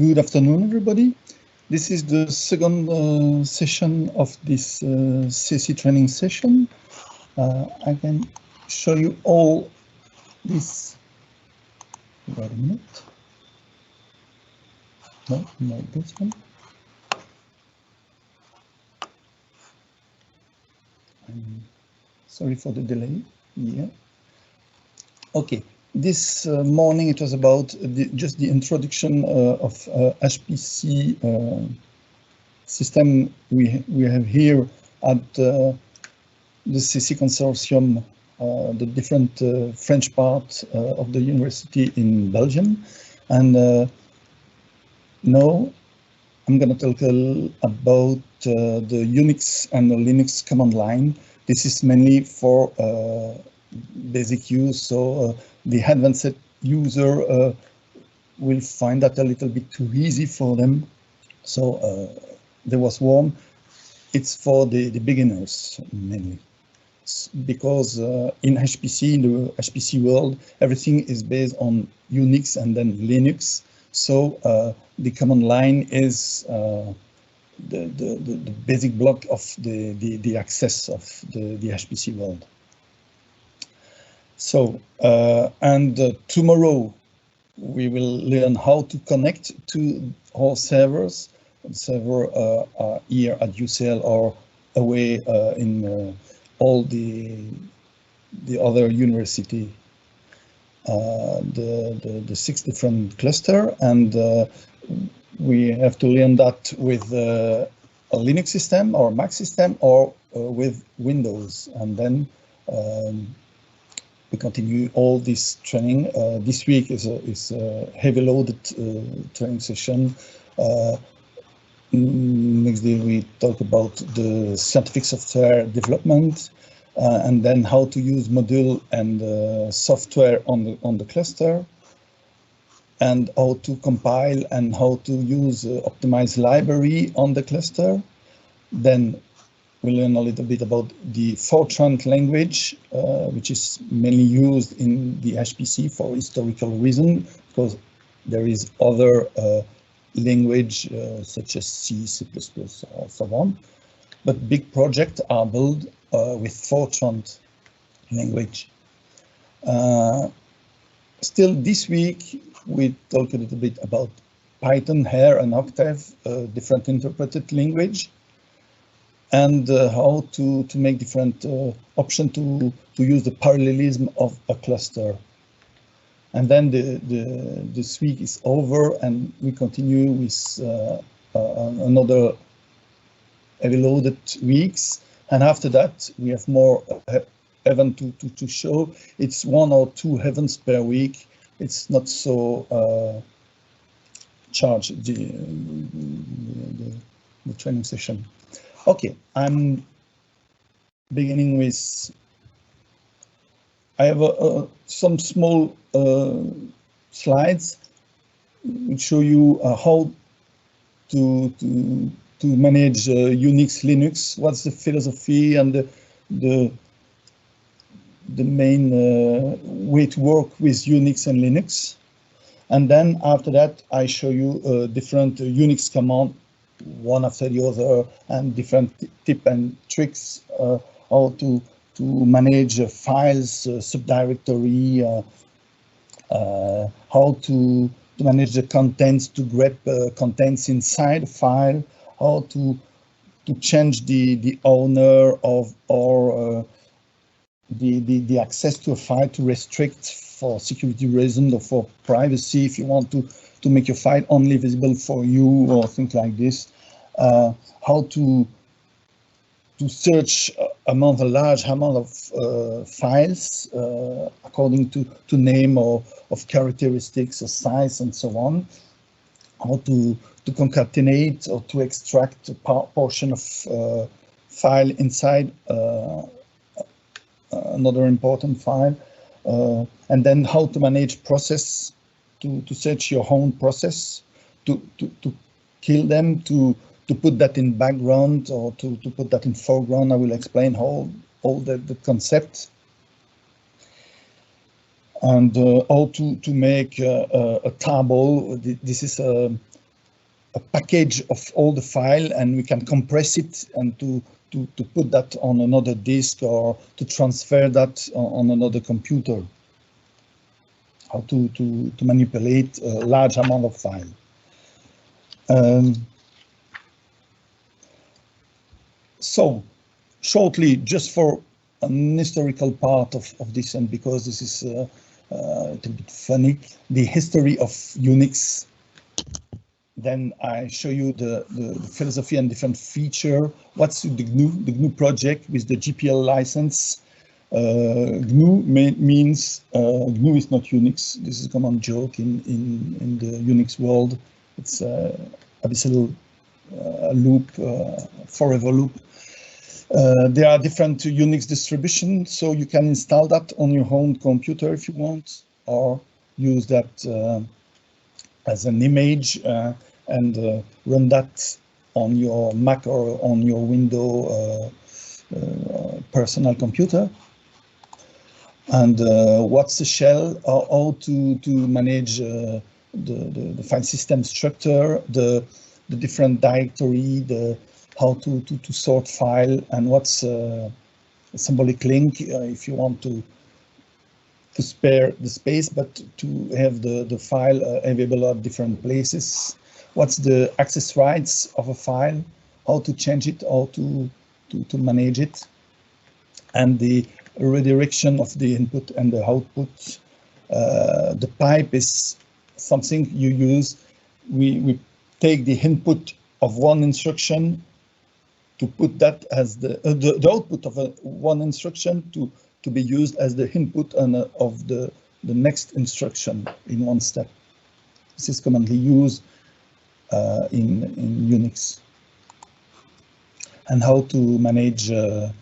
Good afternoon, everybody. This is the second session of this CC training session. I can show you all this. Wait a minute. No, not this one. I'm sorry for the delay. Yeah. Okay. This morning it was about just the introduction of HPC system we have here at the CC consortium, the different French part of the university in Belgium. And now I'm going to talk about the Unix and the Linux command line. This is mainly for basic use, so the advanced user will find that a little bit too easy for them. So there was one. It's for the beginners mainly, because in HPC, in the HPC world, everything is based on Unix and then Linux. So the command line is the basic block of the access of the HPC world. So, tomorrow we will learn how to connect to our servers. Servers are here at UCL or away in all the other university, the 6 different cluster, and we have to learn that with a Linux system or Mac system or with Windows, and then we continue all this training. This week is a heavy loaded training session. Next day we talk about the scientific software development, and then how to use module and software on the cluster, and how to compile and how to use optimized library on the cluster. Then we learn a little bit about the Fortran language, which is mainly used in the HPC for historical reason, because there is other language such as C, C++, or so on. But big projects are built with Fortran language. Still this week, we talk a little bit about Python, R, and Octave, different interpreted language, and how to make different options to use the parallelism of a cluster. And then this week is over, and we continue with another heavy loaded weeks. And after that, we have more events to show. It's 1 or 2 events per week. It's not so charged, the training session. Okay, I'm beginning with, I have some small slides which show you how to manage Unix, Linux, what's the philosophy and the main way to work with Unix and Linux. And then after that, I show you different Unix commands, one after the other, and different tips and tricks how to manage files, subdirectory, how to manage the contents, to grab contents inside a file, how to change the owner of or the access to a file, to restrict for security reasons or for privacy, if you want to make your file only visible for you or things like this. How to search among a large amount of files according to name or of characteristics or size and so on. How to concatenate or to extract a portion of file inside another important file, and then how to manage process, to search your own process, to kill them, to put that in background or to put that in foreground. I will explain all the concepts, and how to make a table. This is a package of all the file, and we can compress it and to put that on another disk or to transfer that on another computer. How to manipulate a large amount of file. So shortly, just for an historical part of this, and because this is a little bit funny, the history of Unix. Then I show you the philosophy and different feature. What's the GNU project with the GPL license? GNU means GNU is not Unix. This is a common joke in the Unix world. It's abyssal loop, forever loop. There are different Unix distributions, so you can install that on your own computer if you want, or use that as an image and run that on your Mac or on your Windows personal computer. And what's the shell? How to manage the file system structure, the different directory, how to sort file, and what's a symbolic link if you want to spare the space, but to have the file available at different places. What's the access rights of a file? How to change it? How to manage it? And the redirection of the input and the output. The pipe is something you use. We take the input of one instruction to put that as the output of one instruction to be used as the input of the next instruction in one step. This is commonly used in Unix. And how to manage the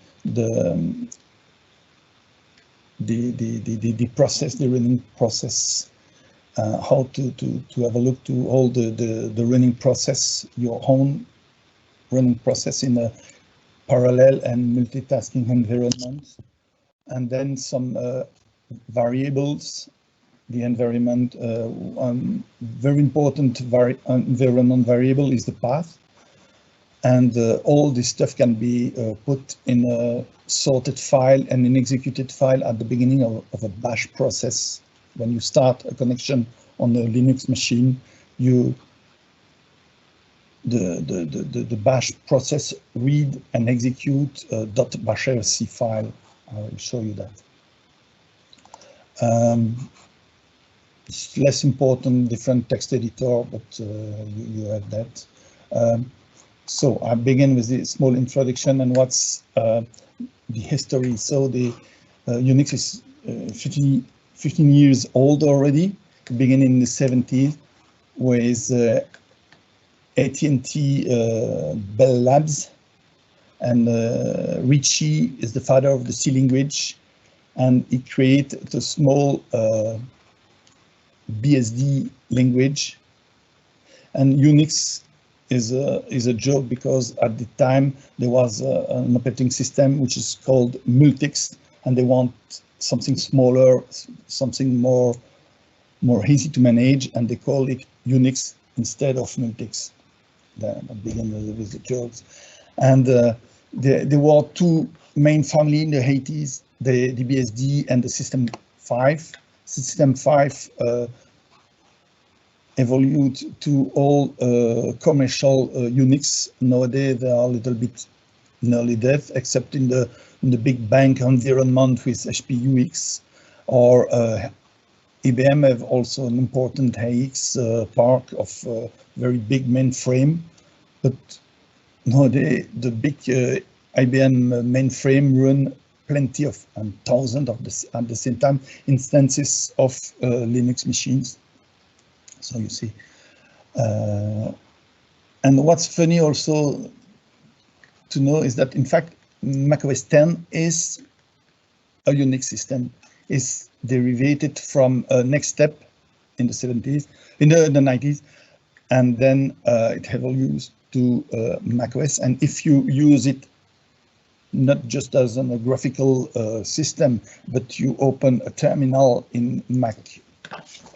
process, the running process. How to have a look to all the running process, your own running process in a parallel and multitasking environment. And then some variables, the environment, very important environment variable is the path. And all this stuff can be put in a sorted file and an executed file at the beginning of a bash process. When you start a connection on a Linux machine, the bash process read and execute .bashrc file. I will show you that. It's less important, different text editor, but you have that. So I begin with the small introduction and what's the history. So the Unix is 15 years old already, beginning in the 70s with AT&T Bell Labs. And Ritchie is the father of the C language, and he created a small BSD language. And Unix is a joke because at the time there was an operating system which is called Multics, and they want something smaller, something more easy to manage, and they call it Unix instead of Multics. Then I begin with the jokes. And there were two main families in the 80s, the BSD and the System 5. System 5 evolved to all commercial Unix. Nowadays they are a little bit nearly dead, except in the big bank environment with HP UX, or IBM have also an important AX part of very big mainframe, but nowadays the big IBM mainframe run plenty of and thousands of at the same time instances of Linux machines. So you see, and what's funny also to know is that in fact macOS 10 is a Unix system, is derivated from a next step in the 70s, in the 90s, and then it evolves to macOS. And if you use it not just as a graphical system, but you open a terminal in Mac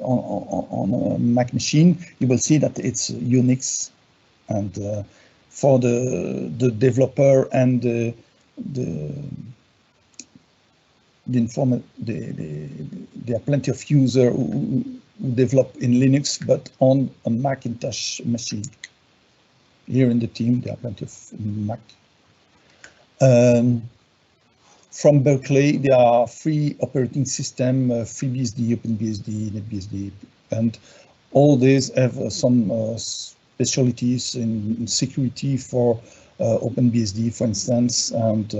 on a Mac machine, you will see that it's Unix And for the developer and there are plenty of users who develop in Linux, but on a Macintosh machine. Here in the team, there are plenty of Mac. From Berkeley, there are free operating system, FreeBSD, OpenBSD, NetBSD, and all these have some specialties in security for OpenBSD, for instance. And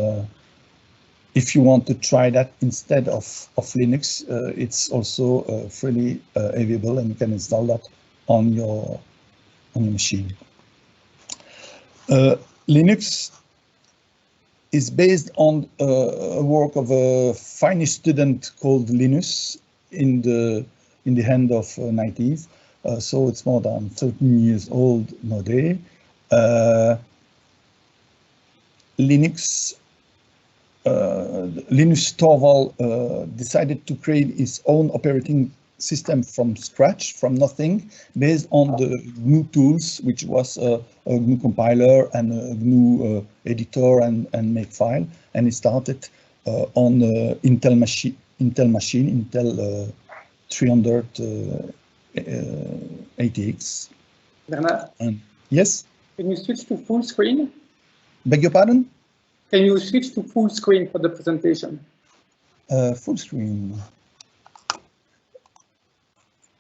if you want to try that instead of Linux, it's also freely available, and you can install that on your machine. Linux is based on a work of a Finnish student called Linus in the end of 90s. So it's more than 13 years old nowadays. Linus Torvald decided to create his own operating system from scratch, from nothing, based on the GNU tools, which was a GNU compiler and a GNU editor and makefile. And he started on Intel 300 Bernard? Yes? Can you switch to full screen? Beg your pardon? Can you switch to full screen for the presentation? Full screen.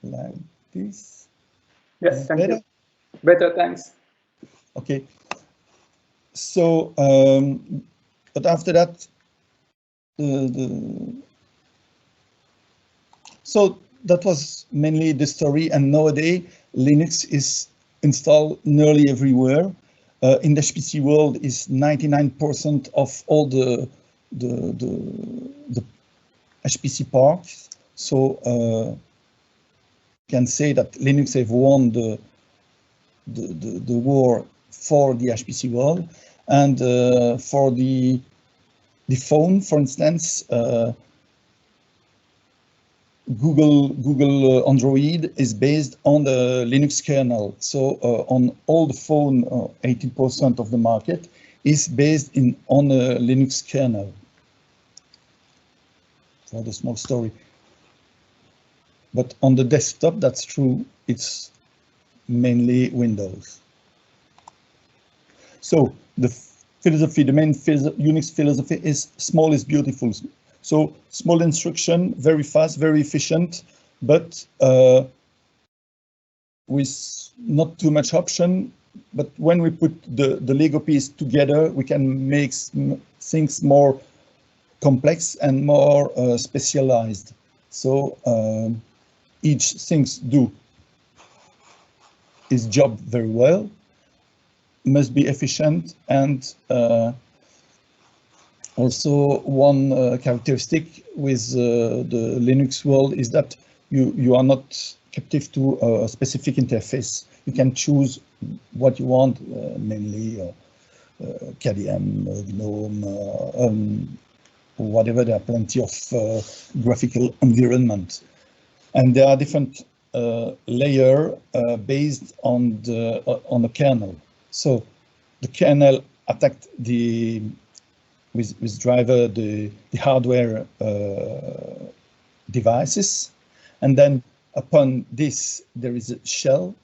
Like this. Yes, thank you. Better, thanks. Okay. So, but after that, so that was mainly the story. And nowadays, Linux is installed nearly everywhere. In the HPC world, is 99% of all the HPC parks. So. Can say that Linux have won the war for the HPC world, and for the phone, for instance, Google Android is based on the Linux kernel. So on all the phone, 18% of the market is based on a Linux kernel. For the small story. But on the desktop, that's true, it's mainly Windows. So the philosophy, the main Unix philosophy is small is beautiful. So small instruction, very fast, very efficient, but with not too much option. But when we put the Lego piece together, we can make things more complex and more specialized. So each things do his job very well, must be efficient, and also one characteristic with the Linux world is that you are not captive to a specific interface. You can choose what you want, mainly KDM, GNOME, whatever. There are plenty of graphical environment. And there are different layers based on the kernel. So the kernel attacked with driver the hardware devices, and then upon this there is a shell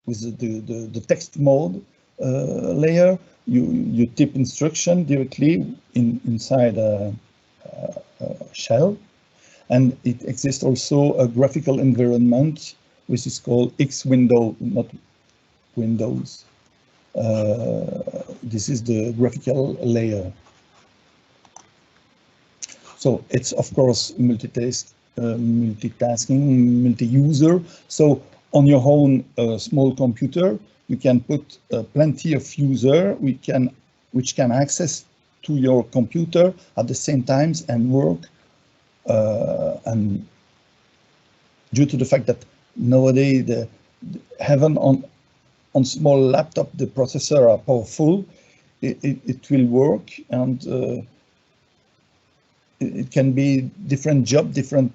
with the text mode layer. You type instruction directly inside a shell. And it exists also a graphical environment, which is called X window, not Windows. This is the graphical layer. So it's of course multitasking, multi-user. So on your own small computer, you can put plenty of users which can access to your computer at the same time and work. And due to the fact that nowadays even on small laptop the processor are powerful, it will work, and it can be different job, different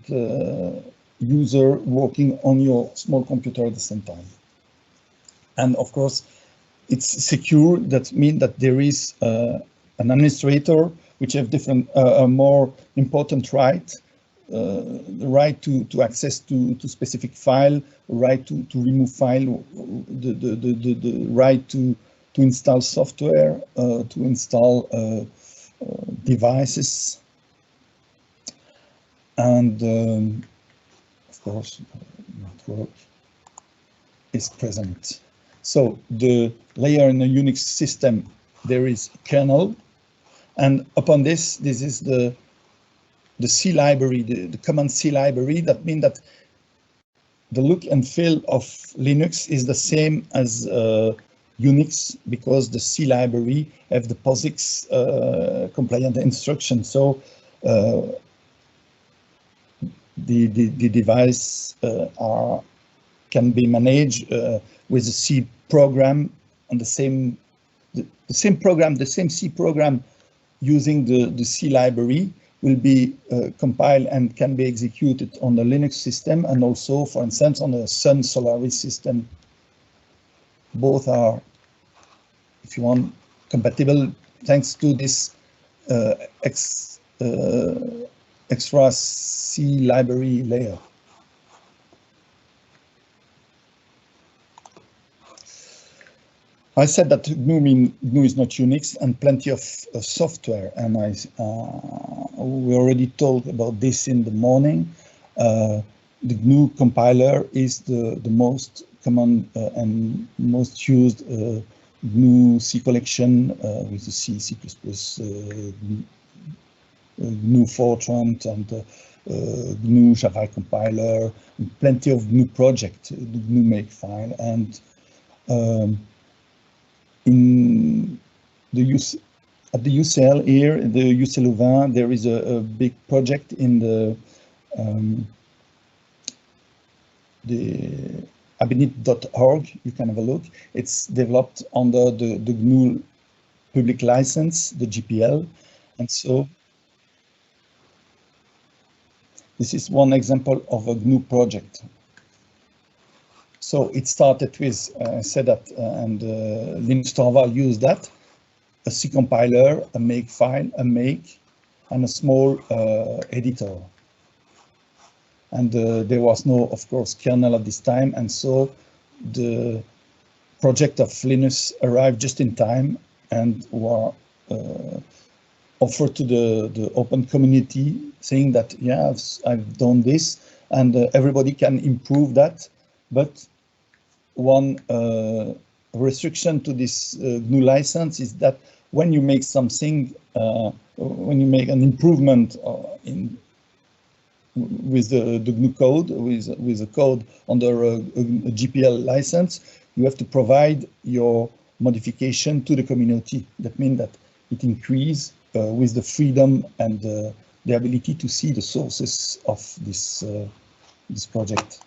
user working on your small computer at the same time. And of course, it's secure. That means that there is an administrator which have different, a more important right, the right to access to specific file, right to remove file, the right to install software, to install devices, and of course network is present. So the layer in a Unix system, there is kernel, and upon this is the C library, the command C library. That means that the look and feel of Linux is the same as Unix, because the C library have the POSIX compliant instruction. So the device can be managed with a C program, and the same program, the same C program using the C library will be compiled and can be executed on the Linux system, and also, for instance, on the Sun Solaris system. Both are, if you want, compatible thanks to this extra C library layer. I said that GNU is not Unix, and plenty of software, and we already talked about this in the morning. The GNU compiler is the most common and most used GNU C collection with the C, C++, GNU Fortran, and GNU Java compiler, and plenty of GNU projects, the GNU Makefile, and in the at the UCL here, the UCLouvain, there is a big project in the abinit.org. You can have a look. It's developed under the GNU public license, the GPL, and so this is one example of a GNU project. So it started with, I said that, and Linux Torvald used that, a C compiler, a Makefile, a make, and a small editor. And there was no, of course, kernel at this time, and so the project of Linux arrived just in time and were offered to the open community, saying that, yeah, I've done this, and everybody can improve that. But one restriction to this GNU license is that when you make something, when you make an improvement with the GNU code, with the code under a GPL license, you have to provide your modification to the community. That means that it increases with the freedom and the ability to see the sources of this project.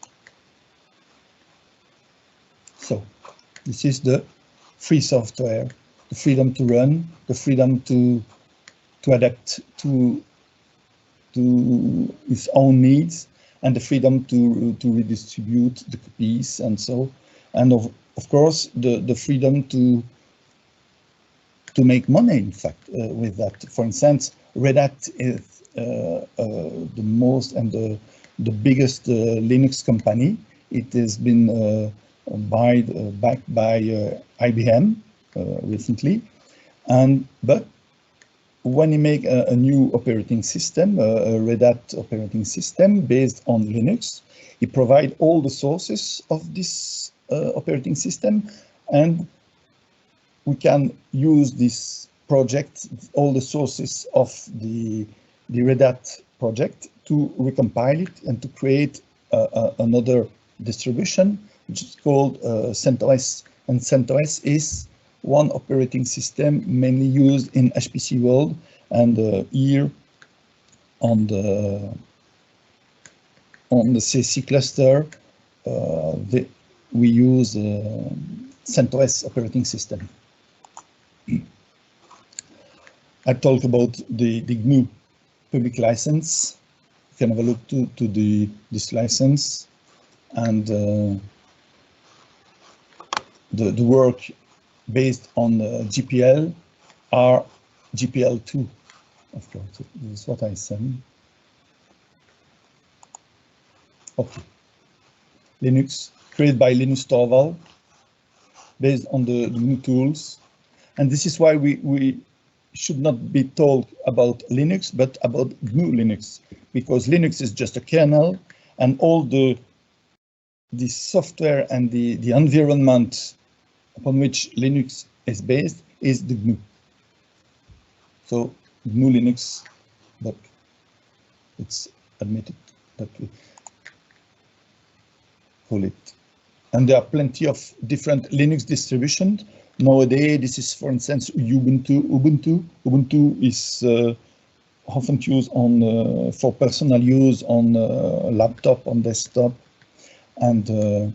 So this is the free software, the freedom to run, the freedom to adapt to its own needs, and the freedom to redistribute the copies, and so, and of course the freedom to make money, in fact, with that. For instance, Red Hat is the most and the biggest Linux company. It has been backed by IBM recently, but when you make a new operating system, a Red Hat operating system based on Linux, it provides all the sources of this operating system, and we can use this project, all the sources of the Red Hat project, to recompile it and to create another distribution, which is called CentOS. And CentOS is one operating system mainly used in HPC world, and here on the CC cluster we use CentOS operating system. I talked about the GNU public license. You can have a look to this license, and the work based on GPL are GPL2. Of course, this is what I send. Okay. Linux, created by Linus Torvald, based on the GNU tools. And this is why we should not be told about Linux, but about GNU Linux, because Linux is just a kernel, and all the software and the environment upon which Linux is based is the GNU. So GNU Linux, but it's admitted that we call it. And there are plenty of different Linux distributions. Nowadays, this is, for instance, Ubuntu. Ubuntu is often used on for personal use on laptop, on desktop, and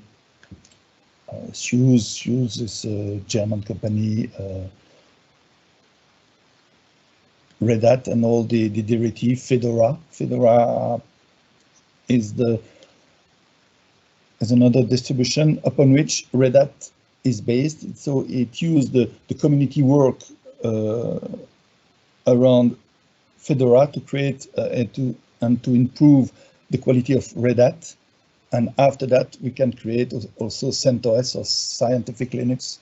SUSE is a German company. Red Hat and all the derivative. Fedora is another distribution upon which Red Hat is based. So it used the community work around Fedora to create to improve the quality of Red Hat. And after that, we can create also CentOS or Scientific Linux,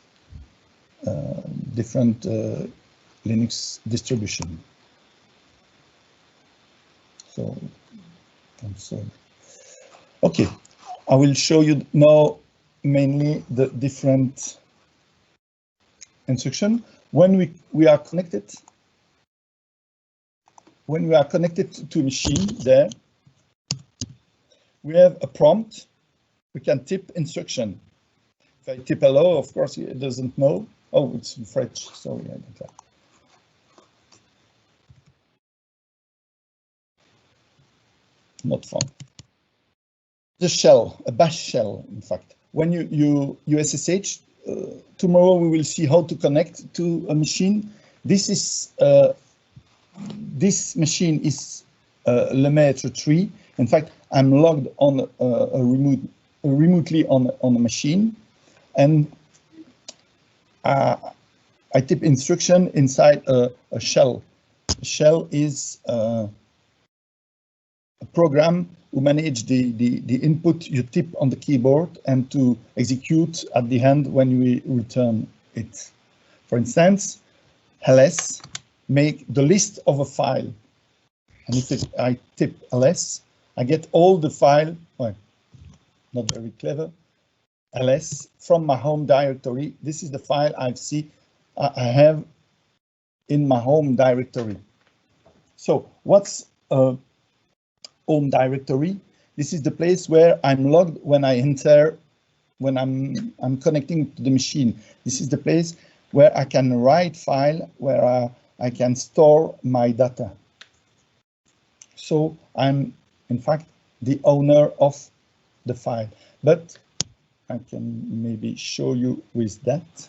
different Linux distribution. So I'm sorry. Okay, I will show you now mainly the different instruction. When we are connected, to a machine there, we have a prompt. We can type instruction. If I type hello, of course it doesn't know. Oh, it's in French. Sorry, I don't have. Not fun. The shell, a bash shell, in fact. When you SSH, tomorrow we will see how to connect to a machine. This is this machine is Lemaitre 3. In fact, I'm logged on remotely on a machine, and I type instruction inside a shell. A shell is a program who manage the input you type on the keyboard and to execute at the end when we return it. For instance, ls make the list of a file. And if I type ls, I get all the file, well, not very clever, ls from my home directory. This is the file I have in my home directory. So what's a home directory? This is the place where I'm logged when I enter, when I'm connecting to the machine. This is the place where I can write file, where I can store my data. So I'm, in fact, the owner of the file, but I can maybe show you with that.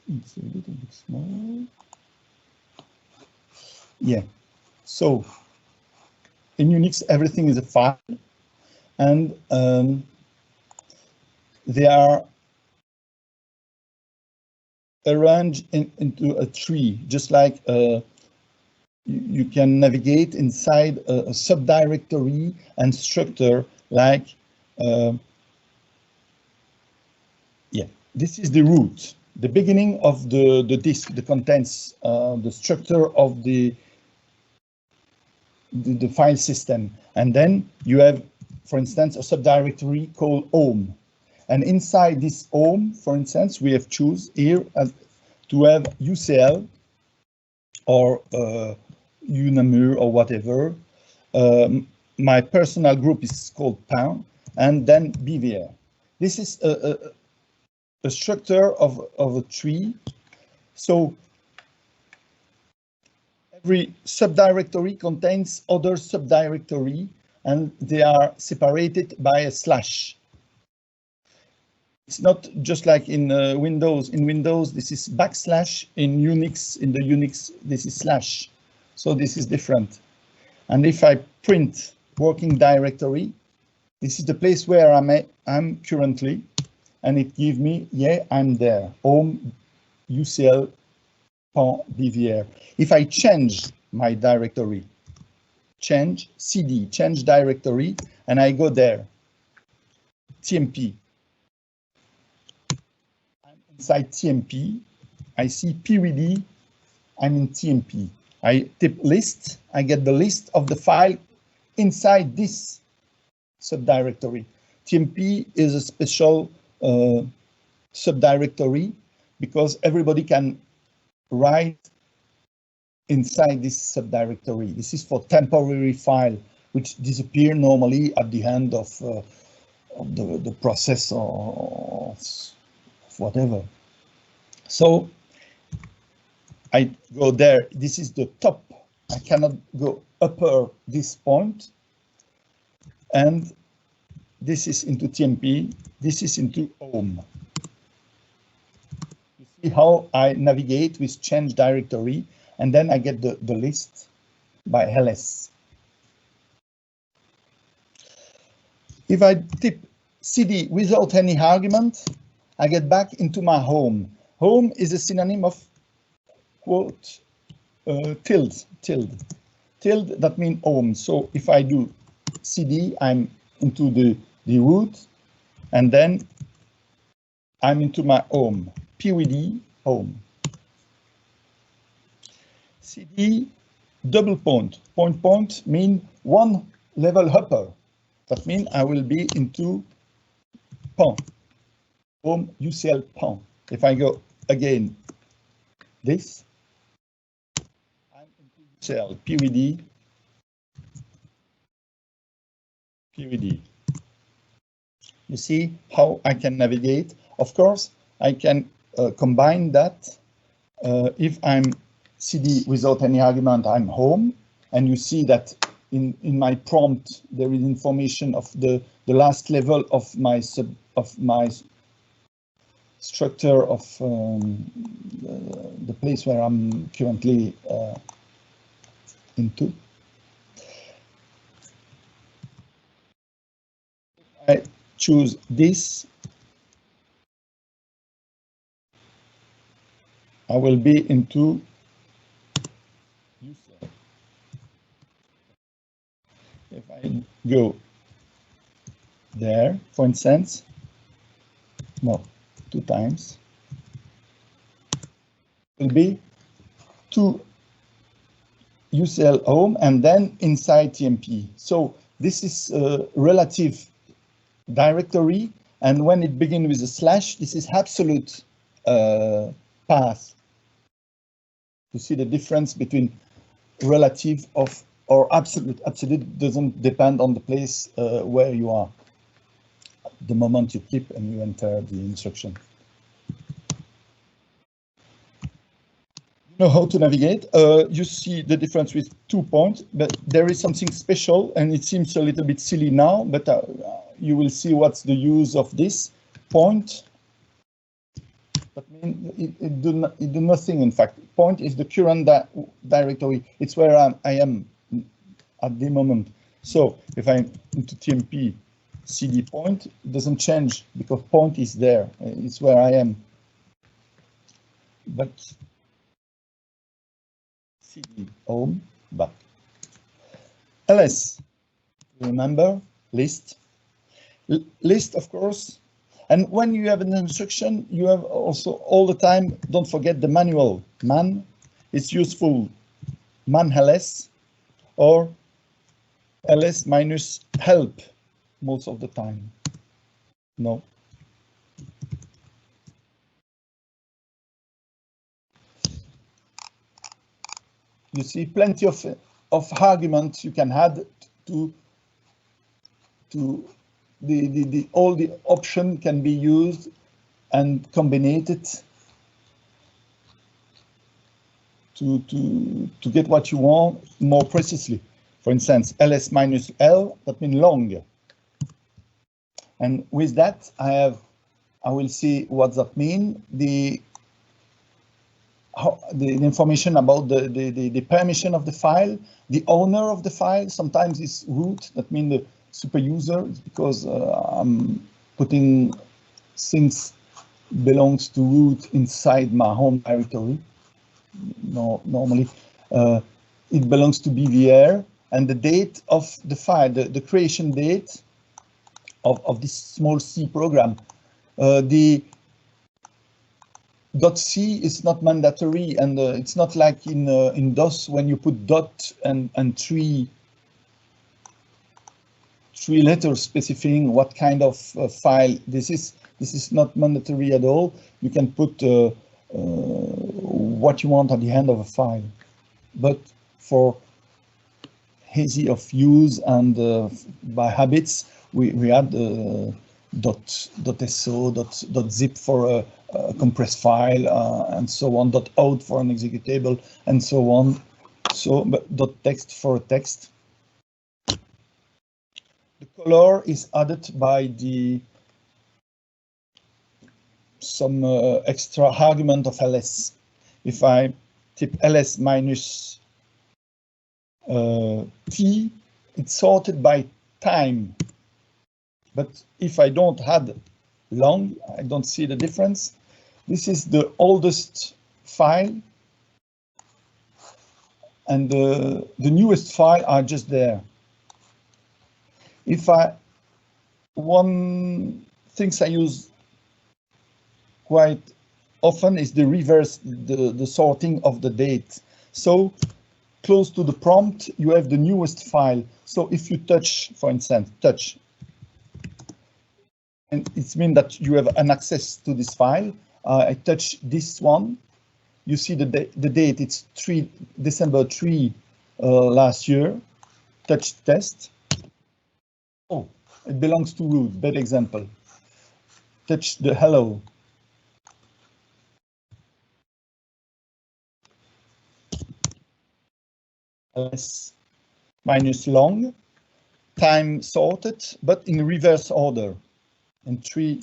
It's a little bit small. Yeah, so in Unix, everything is a file, and they are arranged into a tree, just like you can navigate inside a subdirectory and structure like, yeah, this is the root, the beginning of the disk, the contents, the structure of the file system. And then you have, for instance, a subdirectory called home. And inside this home, for instance, we have choose here to have UCL or UNAMUR or whatever. My personal group is called PAN, and then BVR. This is a structure of a tree. So every subdirectory contains other subdirectory, and they are separated by a slash. It's not just like in Windows. In Windows, this is backslash. In Unix, the Unix, this is slash. So this is different. And if I print working directory, this is the place where I'm currently. and it gives me, yeah, I'm there, home UCL BVR. If I change my directory, change CD, change directory, and I go there, TMP. I'm inside TMP, I see PVD, I'm in TMP. I tip list, I get the list of the file inside this subdirectory. TMP is a special subdirectory because everybody can write inside this subdirectory. This is for temporary file, which disappear normally at the end of the process or whatever. So I go there. This is the top. I cannot go upper this point. And this is into TMP. This is into home. You see how I navigate with change directory, and then I get the list by ls. If I tip CD without any argument, I get back into my home. Home is a synonym of quote tilde. Tilde, that means home. So if I do CD, I'm into the root, and then I'm into my home. PVD, home. CD, double point. Point mean one level upper. That means I will be into PAN, home UCL PAN. If I go again, this, I'm into UCL PVD, PVD. You see how I can navigate. Of course, I can combine that. If I'm CD without any argument, I'm home, and you see that in my prompt there is information of the last level of my structure of the place where I'm currently into. I choose this. I will be into UCL. If I go there, for instance, no, 2 times, will be to UCL home and then inside TMP. So this is a relative directory, and when it begins with a slash, this is absolute path. You see the difference between relative of or absolute. Absolute doesn't depend on the place where you are. The moment you click and you enter the instruction. You know how to navigate. You see the difference with 2 points, but there is something special, and it seems a little bit silly now, but you will see what's the use of this point. That means it do nothing, in fact. Point is the current directory. It's where I am at the moment. So if I'm into TMP CD point, it doesn't change because point is there. It's where I am. But CD home back. ls, remember, list. List, of course. And when you have an instruction, you have also all the time, don't forget the manual. Man, it's useful. Man ls or ls minus help most of the time. No. You see plenty of arguments you can add to all the option can be used and combined to get what you want more precisely. For instance, ls minus l, that means long. And with that, I will see what that means. The information about the permission of the file, the owner of the file. Sometimes it's root, that means the super user, because I'm putting things belongs to root inside my home directory. No, normally it belongs to BVR, and the date of the file, the creation date of this small C program, the .c is not mandatory, and it's not like in DOS when you put dot and three letters specifying what kind of file this is. This is not mandatory at all. You can put what you want at the end of a file, but for easy of use and by habits, we add .so, .zip for a compressed file, and so on, .out for an executable, and so on. So, but .text for a text. The color is added by some extra argument of ls. If I type ls minus t, it's sorted by time. But if I don't add long, I don't see the difference. This is the oldest file, and the newest file are just there. If one things I use quite often is the reverse, the sorting of the date. So close to the prompt, you have the newest file. So if you touch, for instance, touch, and it means that you have an access to this file. I touch this one. You see the date, it's December 3 last year. Touch test. Oh, it belongs to root, bad example. Touch the hello. ls minus long, time sorted, but in reverse order. And 3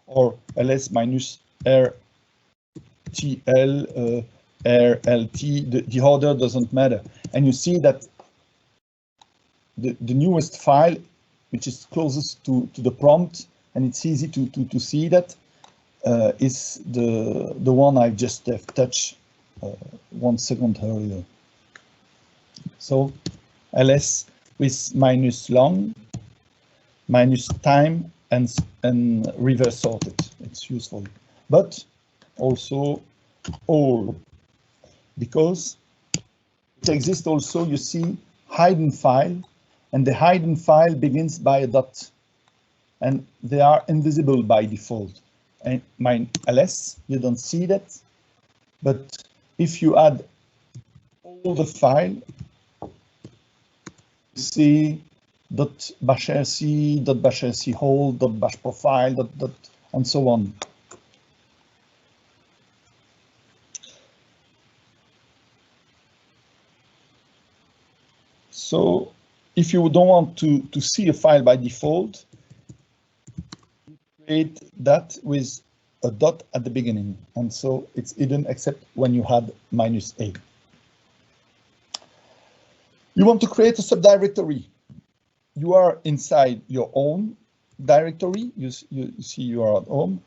or ls minus rtl, rlt, the order doesn't matter. And you see that the newest file, which is closest to the prompt, and it's easy to see that, is the one I just have touched 1 second earlier. So ls with minus long, minus time, and reverse sorted. It's useful, but also all, because it exists also, you see, hidden file, and the hidden file begins by a dot, and they are invisible by default. And my ls, you don't see that, but if you add all the file, you see .bashrc, .bashrc whole, .bash profile, and so on. So if you don't want to see a file by default, you create that with a dot at the beginning, and so it's hidden except when you had -a. You want to create a subdirectory. You are inside your own directory. You see you are at home.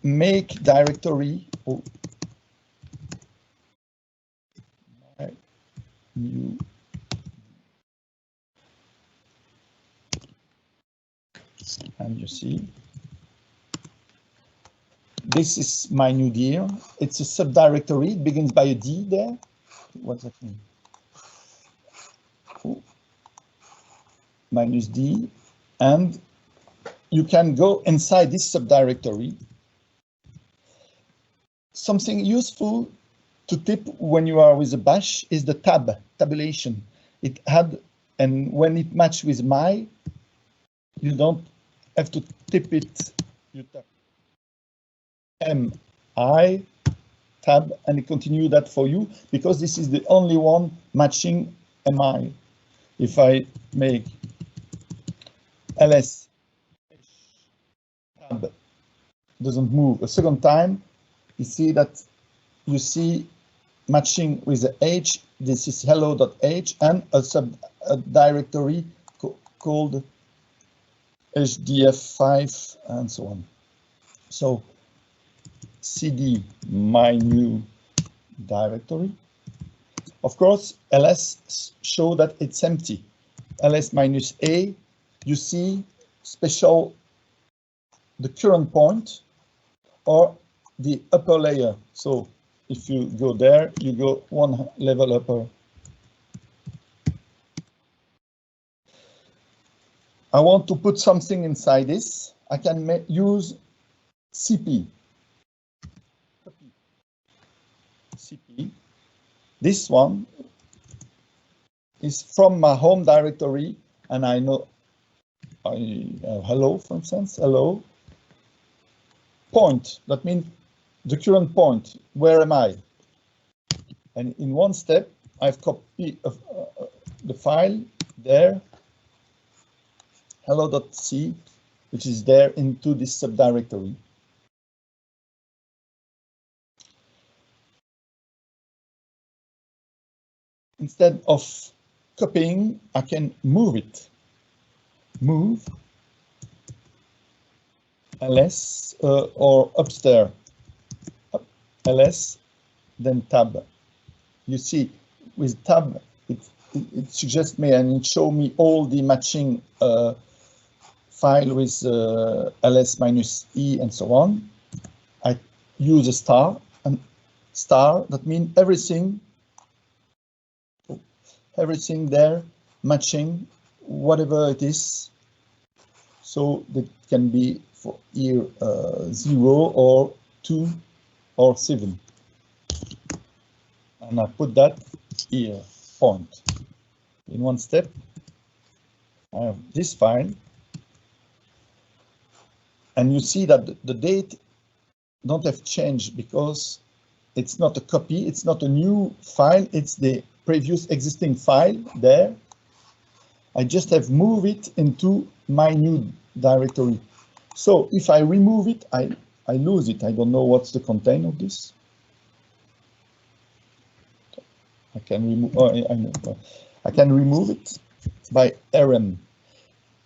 Make directory. Oh, new. And you see, this is my new dir. It's a subdirectory. It begins by a D there. What's that mean? Oh. -d, and you can go inside this subdirectory. Something useful to tip when you are with a bash is the tabulation. It had, and when it matches with my, you don't have to tip it. You tap mi tab, and it continue that for you, because this is the only one matching mi. If I make ls tab doesn't move a second time, you see that you see matching with the h. This is hello.h and a directory called hdf5 and so on. So cd my new directory. Of course, ls show that it's empty. ls minus a, you see special the current point or the upper layer. So if you go there, you go one level upper. I want to put something inside this. I can use cp. cp. This one is from my home directory, and I know hello, for instance, hello. Point, that means the current point, where am I? And in one step, I've copied the file there, hello.c, which is there into this subdirectory. Instead of copying, I can move it. Move ls or upstairs, ls, then tab. You see, with tab, it suggests me and it shows me all the matching file with ls minus e and so on. I use a star, and star, that means everything there matching whatever it is. So that can be for here 0 or 2 or 7. And I put that here, point. In one step, I have this file. And you see that the date don't have changed because it's not a copy, it's not a new file, it's the previous existing file there. I just have moved it into my new directory. So if I remove it, I lose it. I don't know what's the content of this. I can remove. I can remove it by rm.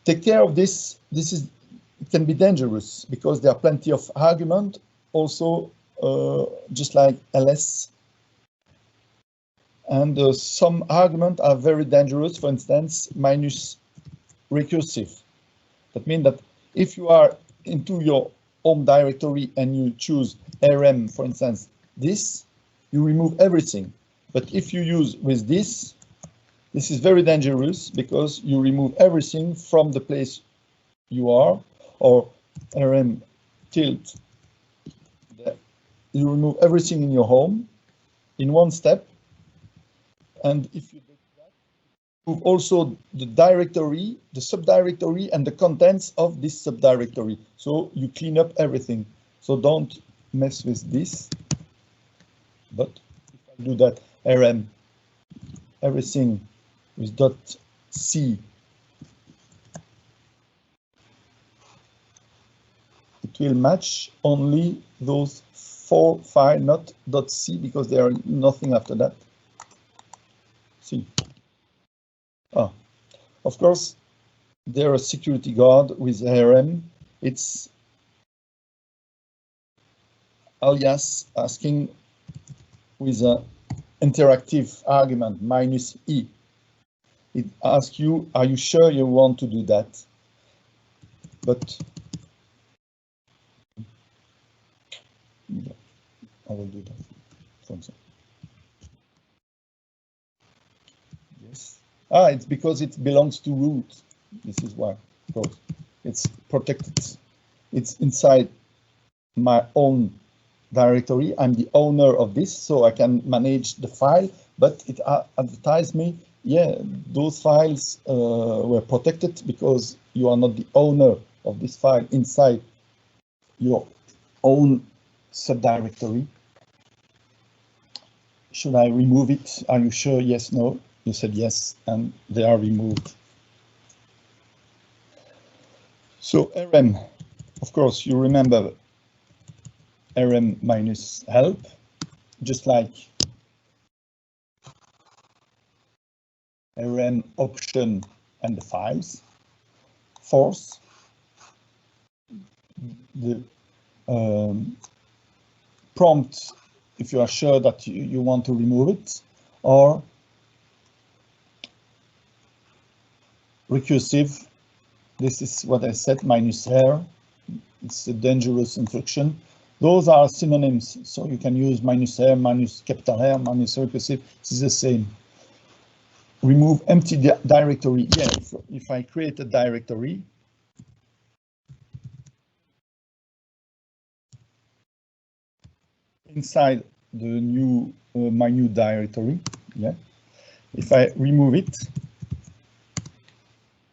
Take care of this. It can be dangerous because there are plenty of arguments. Also, just like ls. And some arguments are very dangerous. For instance, minus recursive. That means that if you are into your home directory and you choose rm, for instance, this, you remove everything. But if you use with this is very dangerous because you remove everything from the place you are, or rm tilt. You remove everything in your home in one step. And if you do that, remove also the directory, the subdirectory, and the contents of this subdirectory. So you clean up everything. So don't mess with this. But if I do that, rm, everything with .c, it will match only those 4 files, not .c, because there are nothing after that. See. Oh, of course, there are security guard with rm. It's alias asking with an interactive argument minus e. It asks you, are you sure you want to do that? But I will do that. For example. Yes. Ah, it's because it belongs to root. This is why. Of course, it's protected. It's inside my own directory. I'm the owner of this, so I can manage the file. But it advertised me, yeah, those files were protected because you are not the owner of this file inside your own subdirectory. Should I remove it? Are you sure? Yes, no. You said yes, and they are removed. So rm, of course, you remember rm minus help, just like rm option and the files. Force, the prompt if you are sure that you want to remove it, or recursive. This is what I said, -r. It's a dangerous instruction. Those are synonyms, so you can use -r, -R, -recursive. This is the same. Remove empty directory. Yeah, if I create a directory, inside the new my new directory, yeah. If I remove it,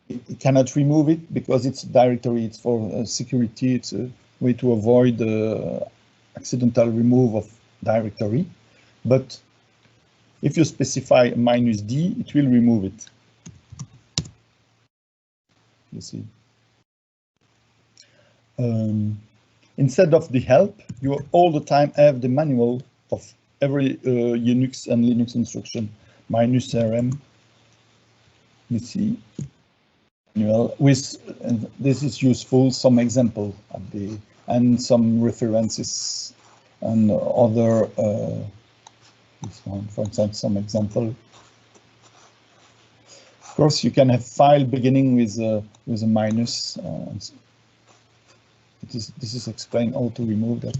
it cannot remove it because it's a directory. It's for security. It's a way to avoid accidental remove of directory. But if you specify -d, it will remove it. You see. Instead of the help, you all the time have the manual of every Unix and Linux instruction. -rm. You see. Manual with this is useful. Some example at the and some references and other. This one, for example, some example. Of course, you can have file beginning with a minus. This is explained how to remove that.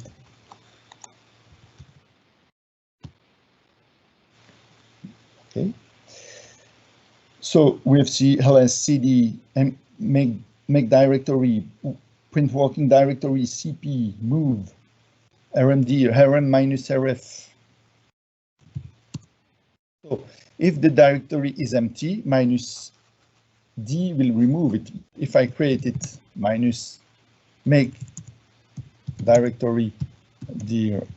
Okay. So we have ls cd and make directory, print working directory, cp, move, rmd, rm -rf. So if the directory is empty, -d will remove it. If I create it, make directory dir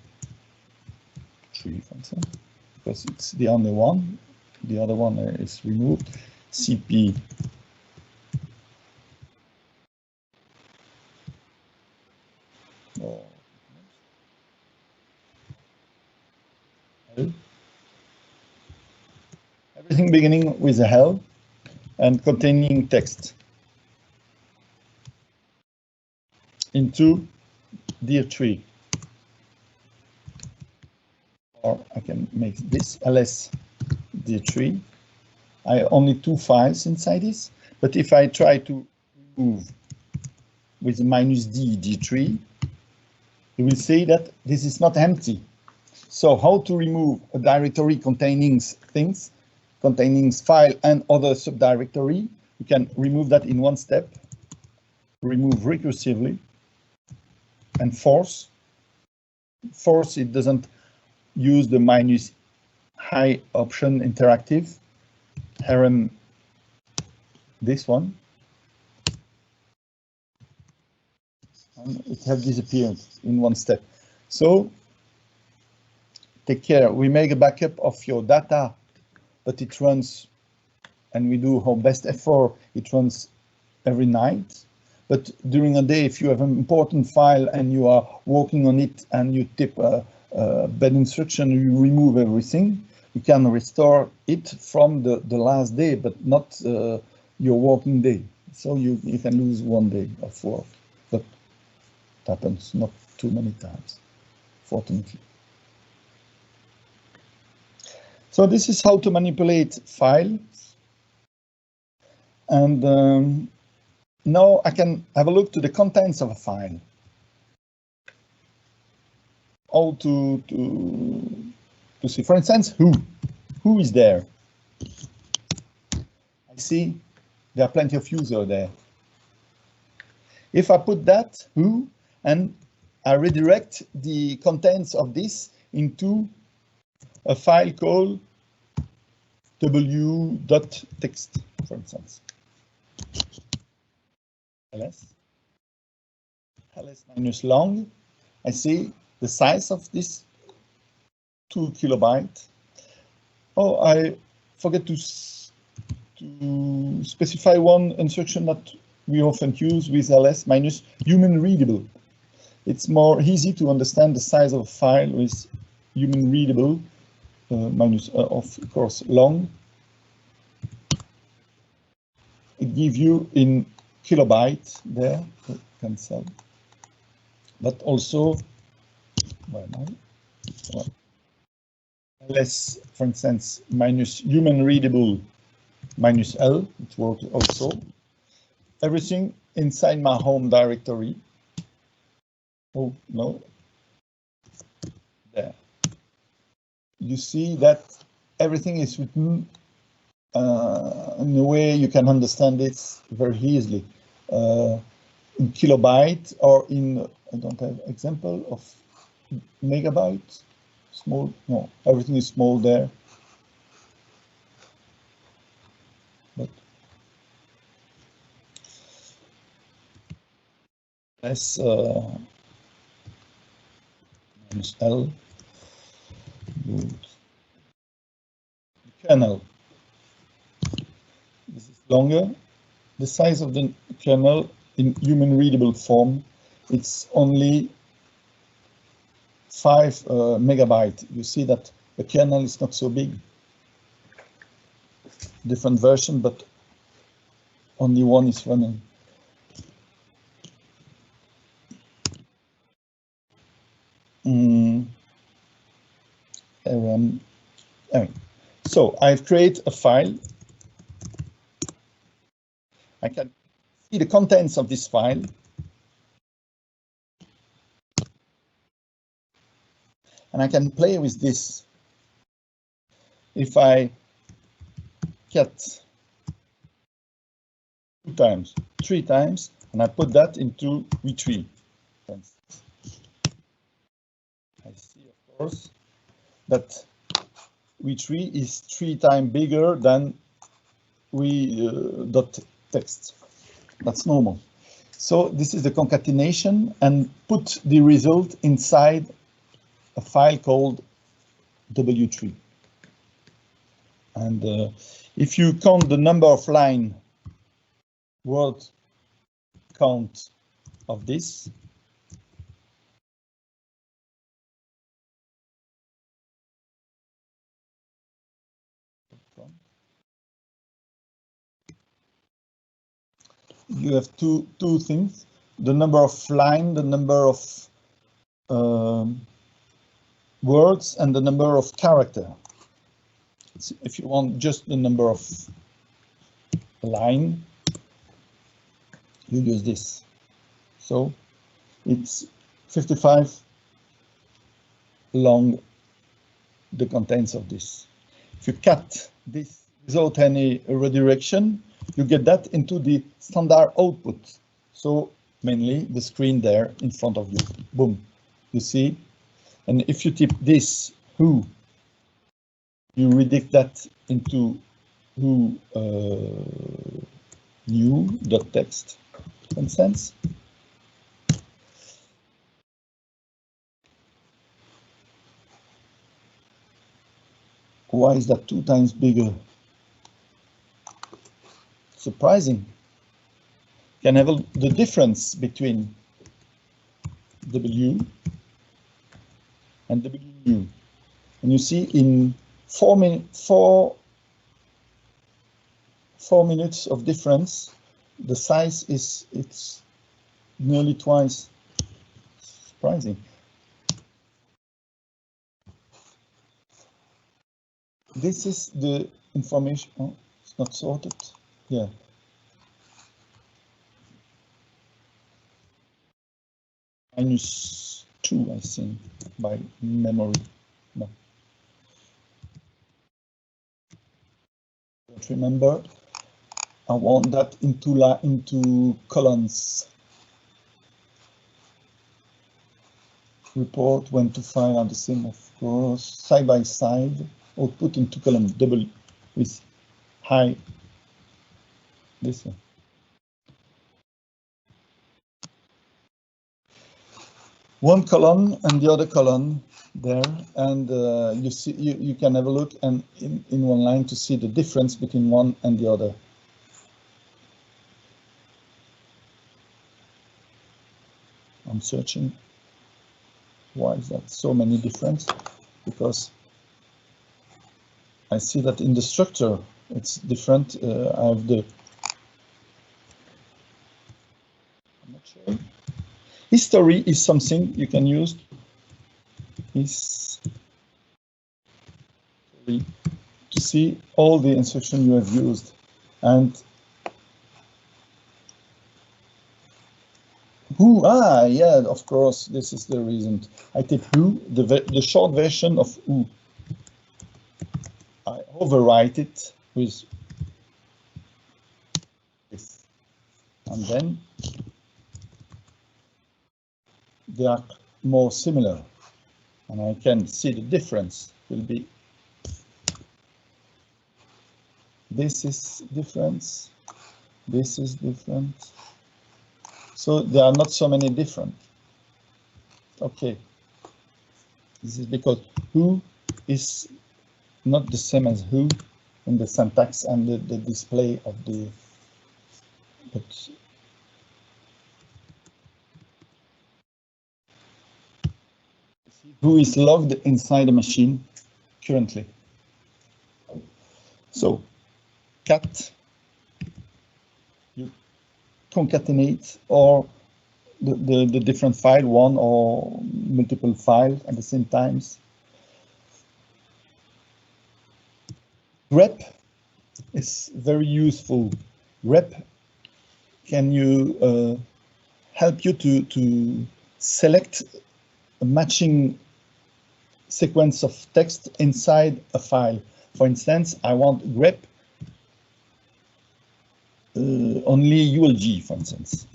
3, for example, because it's the only one. The other one is removed. cp everything beginning with a hell and containing text into dir 3. Or I can make this ls dir 3. I only 2 files inside this, but if I try to remove with -d dir 3, you will see that this is not empty. So how to remove a directory containing things, containing file and other subdirectory? You can remove that in one step. Remove recursively and force. Force, it doesn't use the -i option interactive. rm this one. And it has disappeared in one step. So take care. We make a backup of your data, but it runs, and we do our best effort. It runs every night. But during a day, if you have an important file and you are working on it and you tip a bad instruction, you remove everything, you can restore it from the last day, but not your working day. So you can lose one day of work. But it happens not too many times, fortunately. So this is how to manipulate files. And now I can have a look to the contents of a file. How to see, for instance, who is there? I see there are plenty of users there. If I put that who and I redirect the contents of this into a file called w.txt, for instance. ls -long. I see the size of this 2 kilobyte. Oh, I forget to specify one instruction that we often use with ls -human readable. It's more easy to understand the size of a file with human readable of course long. It gives you in kilobytes there, cancel. but also, where am I? Well, ls, for instance, minus human readable minus L, it works also. Everything inside my home directory. Oh, no. There. You see that everything is written in a way you can understand it very easily. In kilobyte or in, I don't have example of megabyte, small, no, everything is small there. But S minus L, good. Kernel. This is longer. The size of the kernel in human readable form, it's only 5 megabyte. You see that the kernel is not so big. Different version, but only one is running. So I've created a file. I can see the contents of this file. And I can play with this. If I cut 2 times, 3 times, and I put that into V3. I see, of course, that V3 is 3 times bigger than dot text. That's normal. So this is the concatenation, and put the result inside a file called W3. And if you count the number of line word count of this, you have two things: the number of line, the number of words, and the number of character. If you want just the number of line, you use this. So it's 55 long, the contents of this. If you cut this without any redirection, you get that into the standard output. So mainly the screen there in front of you. Boom. You see? And if you type this who, you redirect that into who new.text, for instance. Why is that 2 times bigger? Surprising. Can have the difference between W and WU. And you see in 4 minutes of difference, the size it's nearly twice. Surprising. This is the information. Oh, it's not sorted. Yeah. -2, I think, by memory. No. Don't remember. I want that into columns. Report when to file are the same, of course. Side by side, output into column double with high. This one. One column and the other column there, and you see you can have a look and in one line to see the difference between one and the other. I'm searching. Why is that so many difference? Because I see that in the structure it's different. I have the. I'm not sure. Is history is something you can use. History to see all the instructions you have used. And who? Ah, yeah, of course, this is the reason. I take who, the short version of who. I overwrite it with this. And then they are more similar. And I can see the difference will be. This is different. This is different. So there are not so many different. Okay. This is because who is not the same as who in the syntax and the display of the. But who is logged inside a machine currently. So cat, you concatenate or the different file, one or multiple files at the same times. Grep is very useful. Grep can you help you to select a matching sequence of text inside a file. For instance, I want grep only ULG, for instance,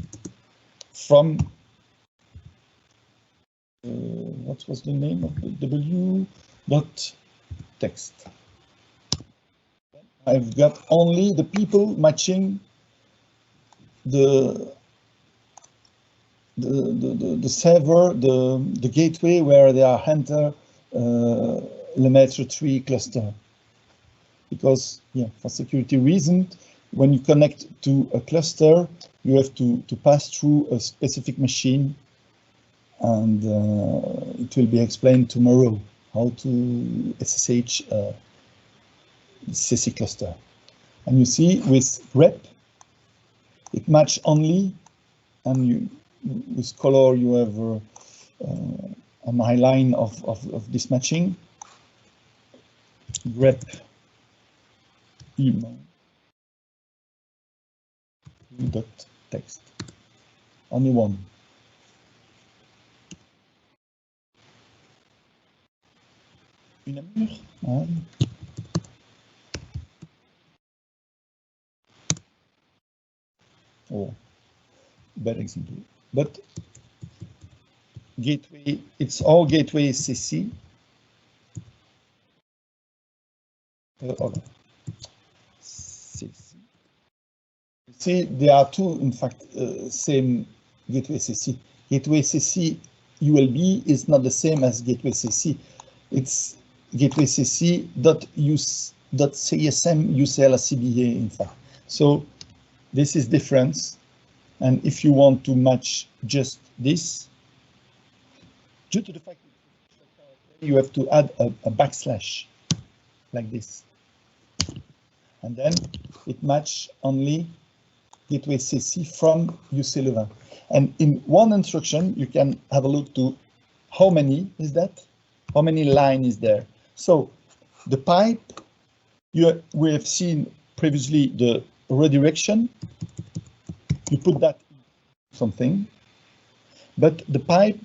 from what was the name of the w.text. I've got only the people matching the server, the gateway where they are enter Lemaitre tree cluster. Because yeah, for security reasons, when you connect to a cluster, you have to pass through a specific machine, and it will be explained tomorrow how to SSH CC cluster. And you see with grep, it match only, and you with color you have an line of this matching. Grep email dot text, only one. Une amure. Oh, bad example. But gateway, it's all gateway CC. CC. See, there are two, in fact, same gateway CC. Gateway CC ULB is not the same as gateway CC. It's gateway CC dot CISM UCLouvain, in fact. So this is different. And if you want to match just this, due to the fact that you have to add a backslash like this. And then it match only gateway CC from UCLouvain. And in one instruction, you can have a look to how many is that? How many line is there? So the pipe, we have seen previously the redirection. You put that in something, but the pipe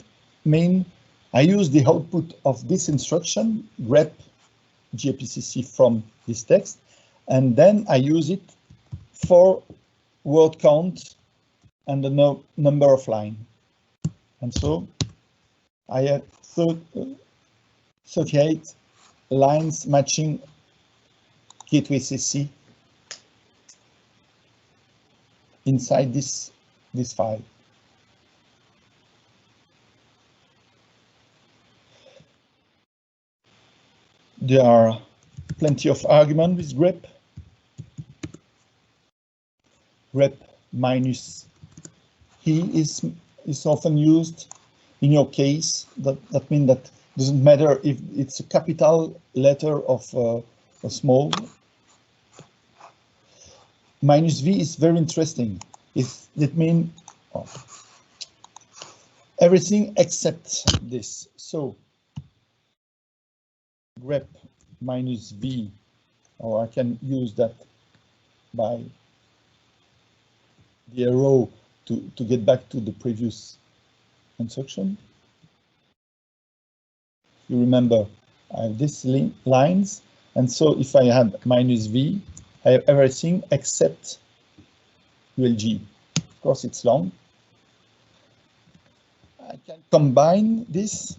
mean I use the output of this instruction, grep gapcc from this text, and then I use it for word count and the number of line. And so I have 38 lines matching gateway CC inside this file. There are plenty of arguments with grep. Grep minus he is often used. In your case, that means that doesn't matter if it's a capital letter of a small. Minus v is very interesting. If that means everything except this. So grep -v, or I can use that by the arrow to get back to the previous instruction. You remember I have these lines, and so if I had -v, I have everything except ULG. Of course, it's long. I can combine this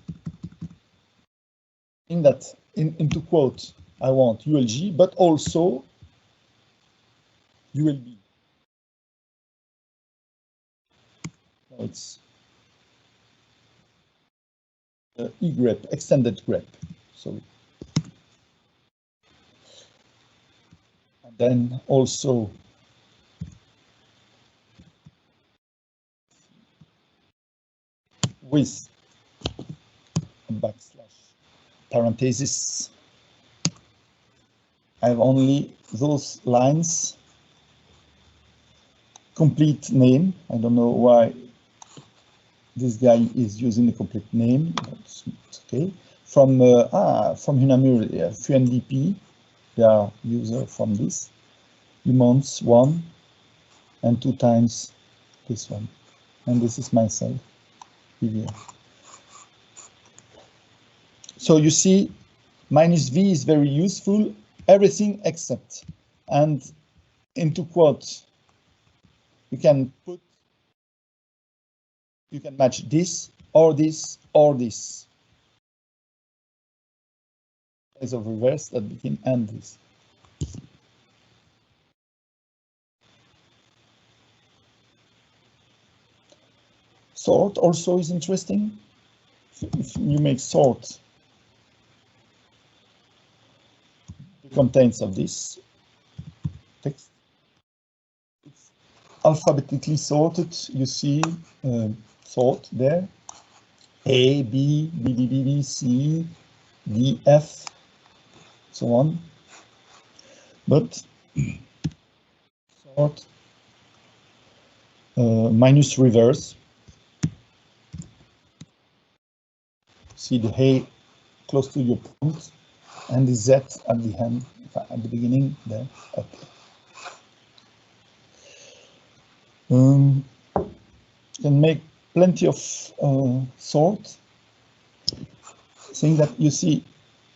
in that into quote. I want ULG, but also ULB. It's egrep, extended grep. Sorry. And then also with a backslash parenthesis. I have only those lines. Complete name. I don't know why this guy is using the complete name, but it's okay. From Hunamur, FUNDP, they are user from this. Humans 1 and 2 times this one, and this is myself here. So you see, -v is very useful. Everything except, and into quotes, you can match this or this or this. As of reverse that begin and this. Sort also is interesting. If you make sort the contents of this text, it's alphabetically sorted. You see sort there, A, B, B, B, B, B, C, D, F, so on. But sort minus reverse. See the A close to your point, and the Z at the end, at the beginning, there up. Can make plenty of sort. Saying that you see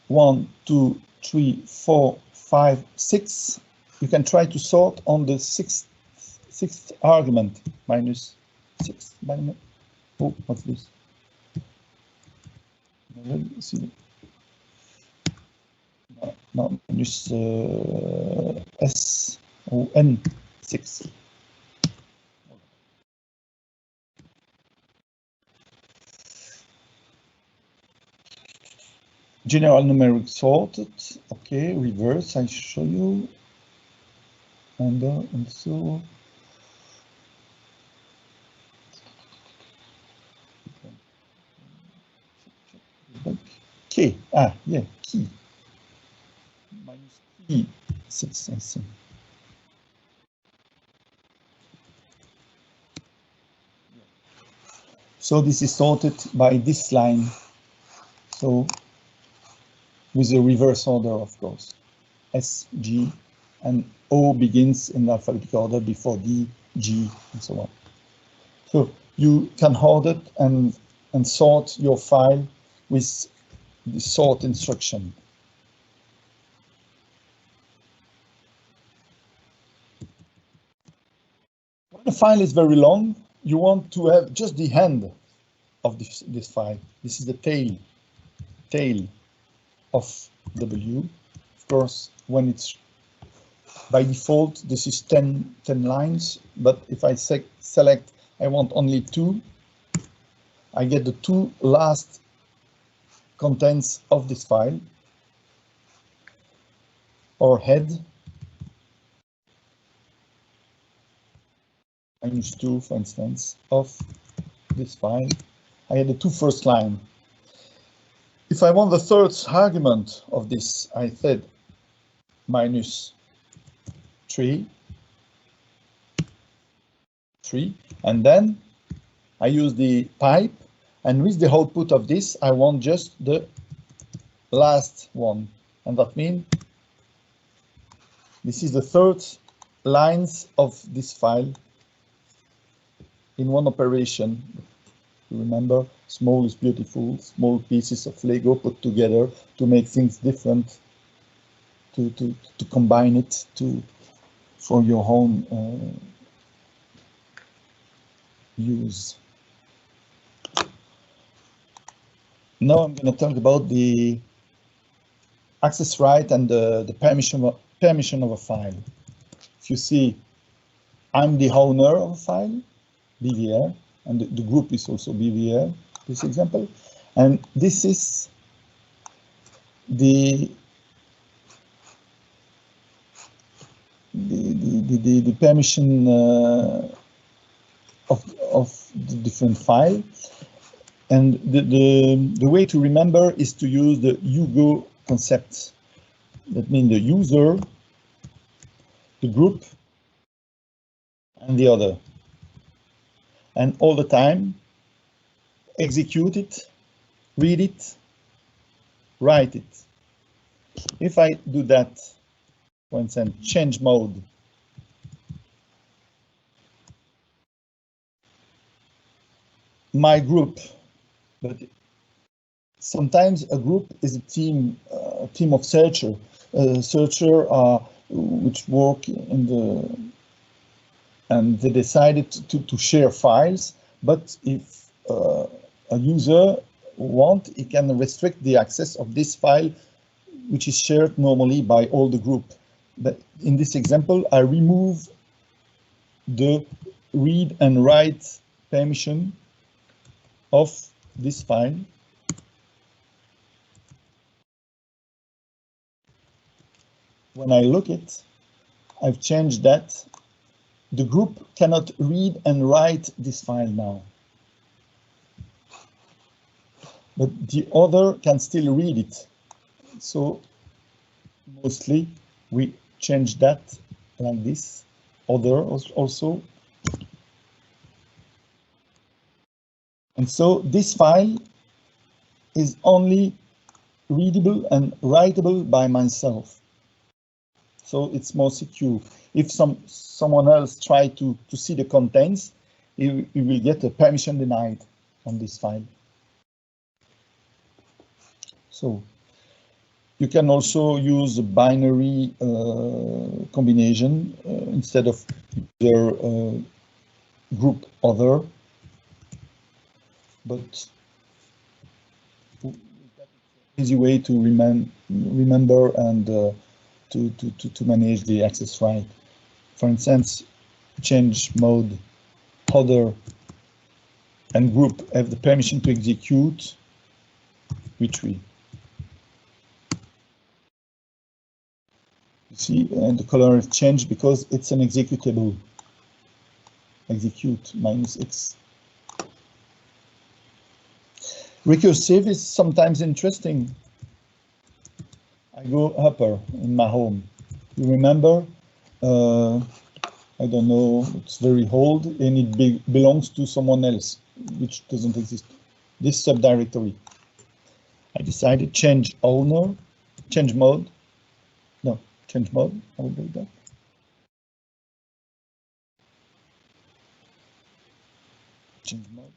1, 2, 3, 4, 5, 6. You can try to sort on the sixth argument, -6. Oh, what's this? See. No, minus SON 6. General numeric sorted. Okay, reverse. I show you. And so. K. Ah, yeah, key. Minus key 6, I think. So this is sorted by this line. So with a reverse order, of course. S, G, and O begins in alphabetical order before D, G, and so on. So you can order it and sort your file with the sort instruction. When the file is very long, you want to have just the end of this file. This is the tail of W. Of course, when it's by default, this is 10 lines, but if I select I want only 2, I get the 2 last contents of this file, or head, -2, for instance, of this file. I had the 2 first line. If I want the third argument of this, I said -3, and then I use the pipe And with the output of this, I want just the last one. And that means this is the third lines of this file in one operation. Remember, small is beautiful, small pieces of Lego put together to make things different, to combine it for your own use. Now I'm going to talk about the access right and the permission of a file. If you see, I'm the owner of a file, BVR, and the group is also BVR, this example. And this is the permission of the different file. And the way to remember is to use the UGO concept. That means the user, the group, and the other. And all the time, execute it, read it, write it. If I do that, for instance, change mode, my group, but sometimes a group is a team of searcher which work in the, and they decided to share files. But if a user want, he can restrict the access of this file, which is shared normally by all the group. But in this example, I remove the read and write permission of this file. When I look it, I've changed that. The group cannot read and write this file now. But the other can still read it. So mostly we change that like this. Other also. And so this file is only readable and writable by myself. So it's more secure. If someone else try to see the contents, you will get a permission denied on this file. So you can also use a binary combination instead of user group other. But easy way to remember and to manage the access right. For instance, change mode, other, and group have the permission to execute, which we. You see, and the color has changed because it's an executable. Execute -X. Recursive is sometimes interesting. I go upper in my home. You remember? I don't know, it's very old and it belongs to someone else, which doesn't exist. This subdirectory. I decided change owner, change mode. No, change mode, I will do that. Change mode.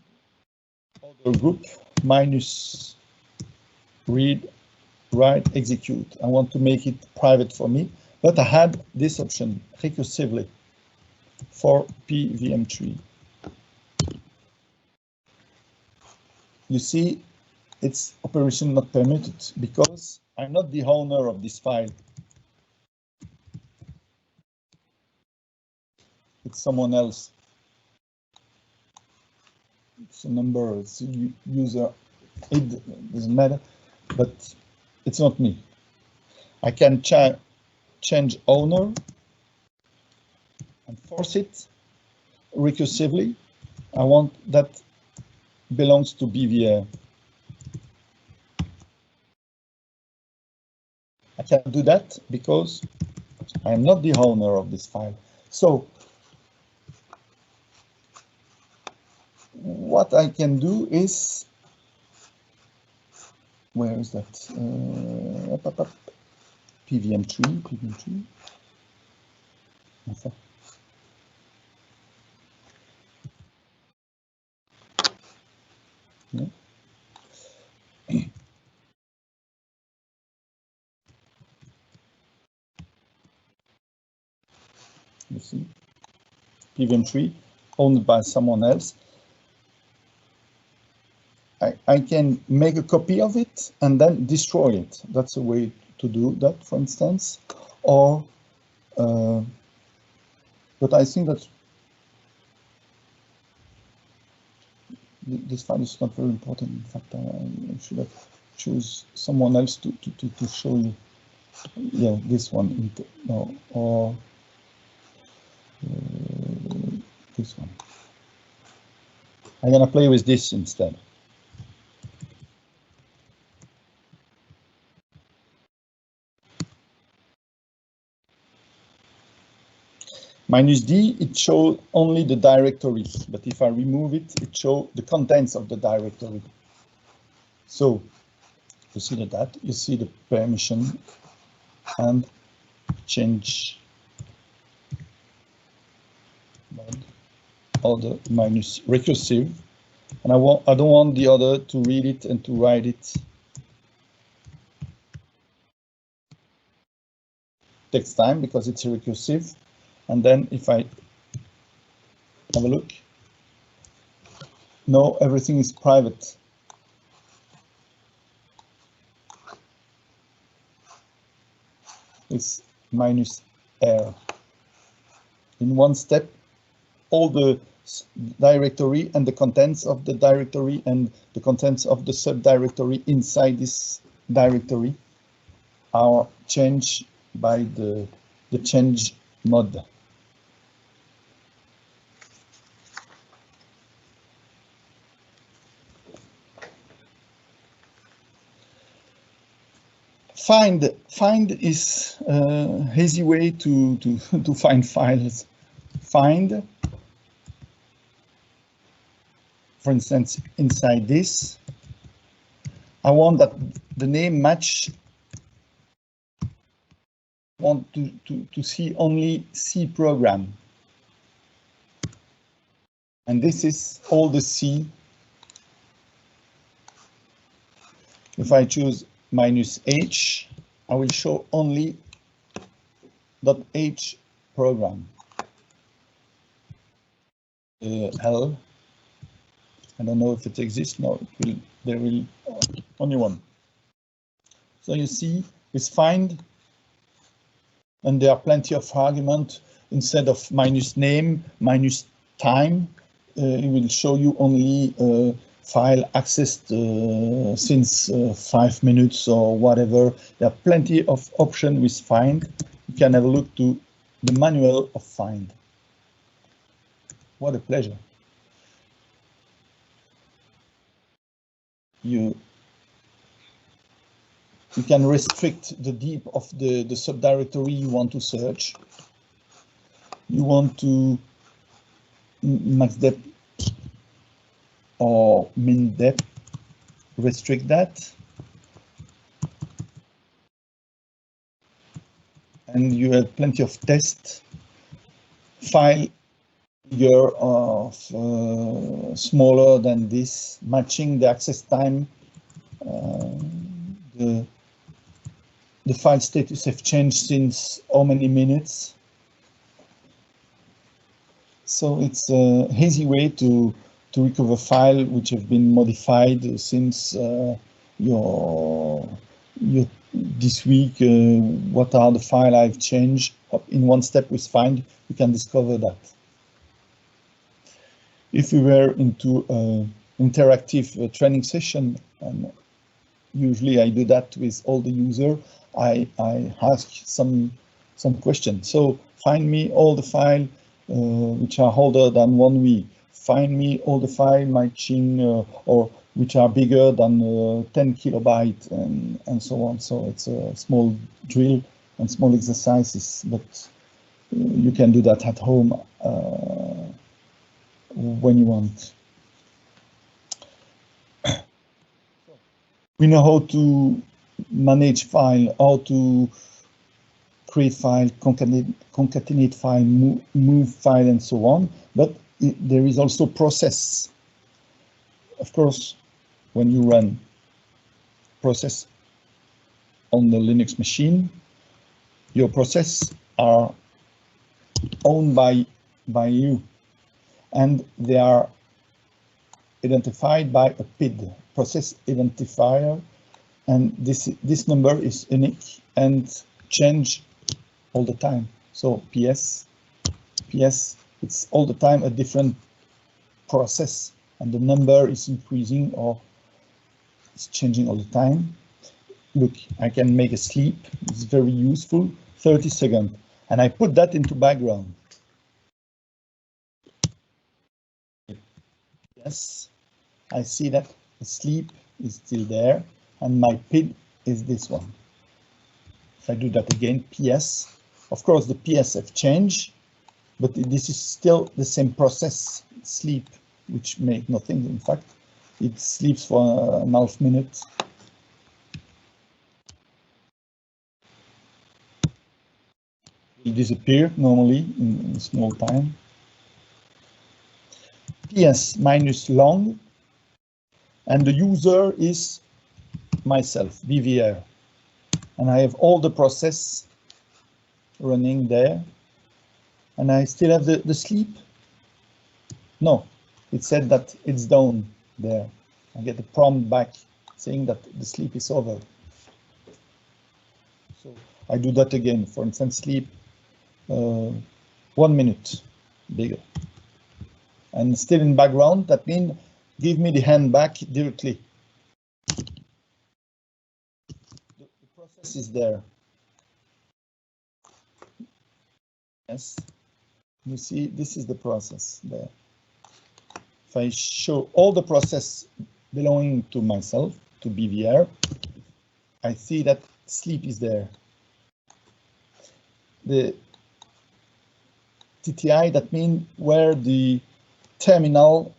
Other group minus read, write, execute. I want to make it private for me, but I had this option recursively for PVM3. You see, it's operation not permitted because I'm not the owner of this file. It's someone else. It's a number, it's a user, it doesn't matter, but it's not me. I can change owner and force it recursively. I want that belongs to BVR. I can do that because I am not the owner of this file. So what I can do is where is that? PVM3. Enfin. Yeah. You see, PVM3 owned by someone else. I can make a copy of it and then destroy it. That's a way to do that, for instance. Or, but I think that this file is not very important. In fact, I should have choose someone else to show you. Yeah, this one. No, or this one. I'm gonna play with this instead. -D, it shows only the directory, but if I remove it, it shows the contents of the directory. So you see that, you see the permission and change mode, or the minus recursive, and I don't want the other to read it and to write it. Takes time because it's recursive. And then if I have a look, no, everything is private. It's -R. In one step, all the directory and the contents of the directory and the contents of the subdirectory inside this directory are changed by the change mode. Find is an easy way to find files. Find, for instance, inside this, I want that the name match. I want to see only C program. And this is all the C. If I choose -H, I will show only .H program. L, I don't know if it exists. No, there will only one. So you see, with find, and there are plenty of arguments. Instead of -name, -time, it will show you only file accessed since 5 minutes or whatever. There are plenty of options with find. You can have a look to the manual of find. What a pleasure. You can restrict the deep of the subdirectory you want to search. You want to max depth or min depth, restrict that. And you have plenty of tests. File bigger or smaller than this, matching the access time, the file status have changed since how many minutes. So it's an easy way to recover file which have been modified since this week. What are the file I've changed? In one step with find, you can discover that. If we were into an interactive training session, and usually I do that with all the user, I ask some questions. So find me all the file which are older than 1 week. Find me all the file matching or which are bigger than 10 kilobytes and so on. So it's a small drill and small exercises, but you can do that at home when you want. We know how to manage file, how to create file, concatenate file, move file, and so on. But there is also process. Of course, when you run process on the Linux machine, your process are owned by you, and they are identified by a PID, process identifier, and this number is unique and change all the time. So PS, it's all the time a different process, and the number is increasing or it's changing all the time. Look, I can make a sleep. It's very useful. 30 seconds, and I put that into background. Yes, I see that the sleep is still there, and my PID is this one. If I do that again, PS, of course the PS have changed, but this is still the same process, sleep, which make nothing. In fact, it sleeps for a half minute. It will disappear normally in small time. PS minus long, and the user is myself, BVR, and I have all the process running there, and I still have the sleep. No, it said that it's down there. I get a prompt back saying that the sleep is over. So I do that again. For instance, sleep 1 minute bigger. And still in background, that means give me the hand back directly. The process is there. Yes, you see, this is the process there. If I show all the process belonging to myself, to BVR, I see that sleep is there. The TTI, that means where the terminal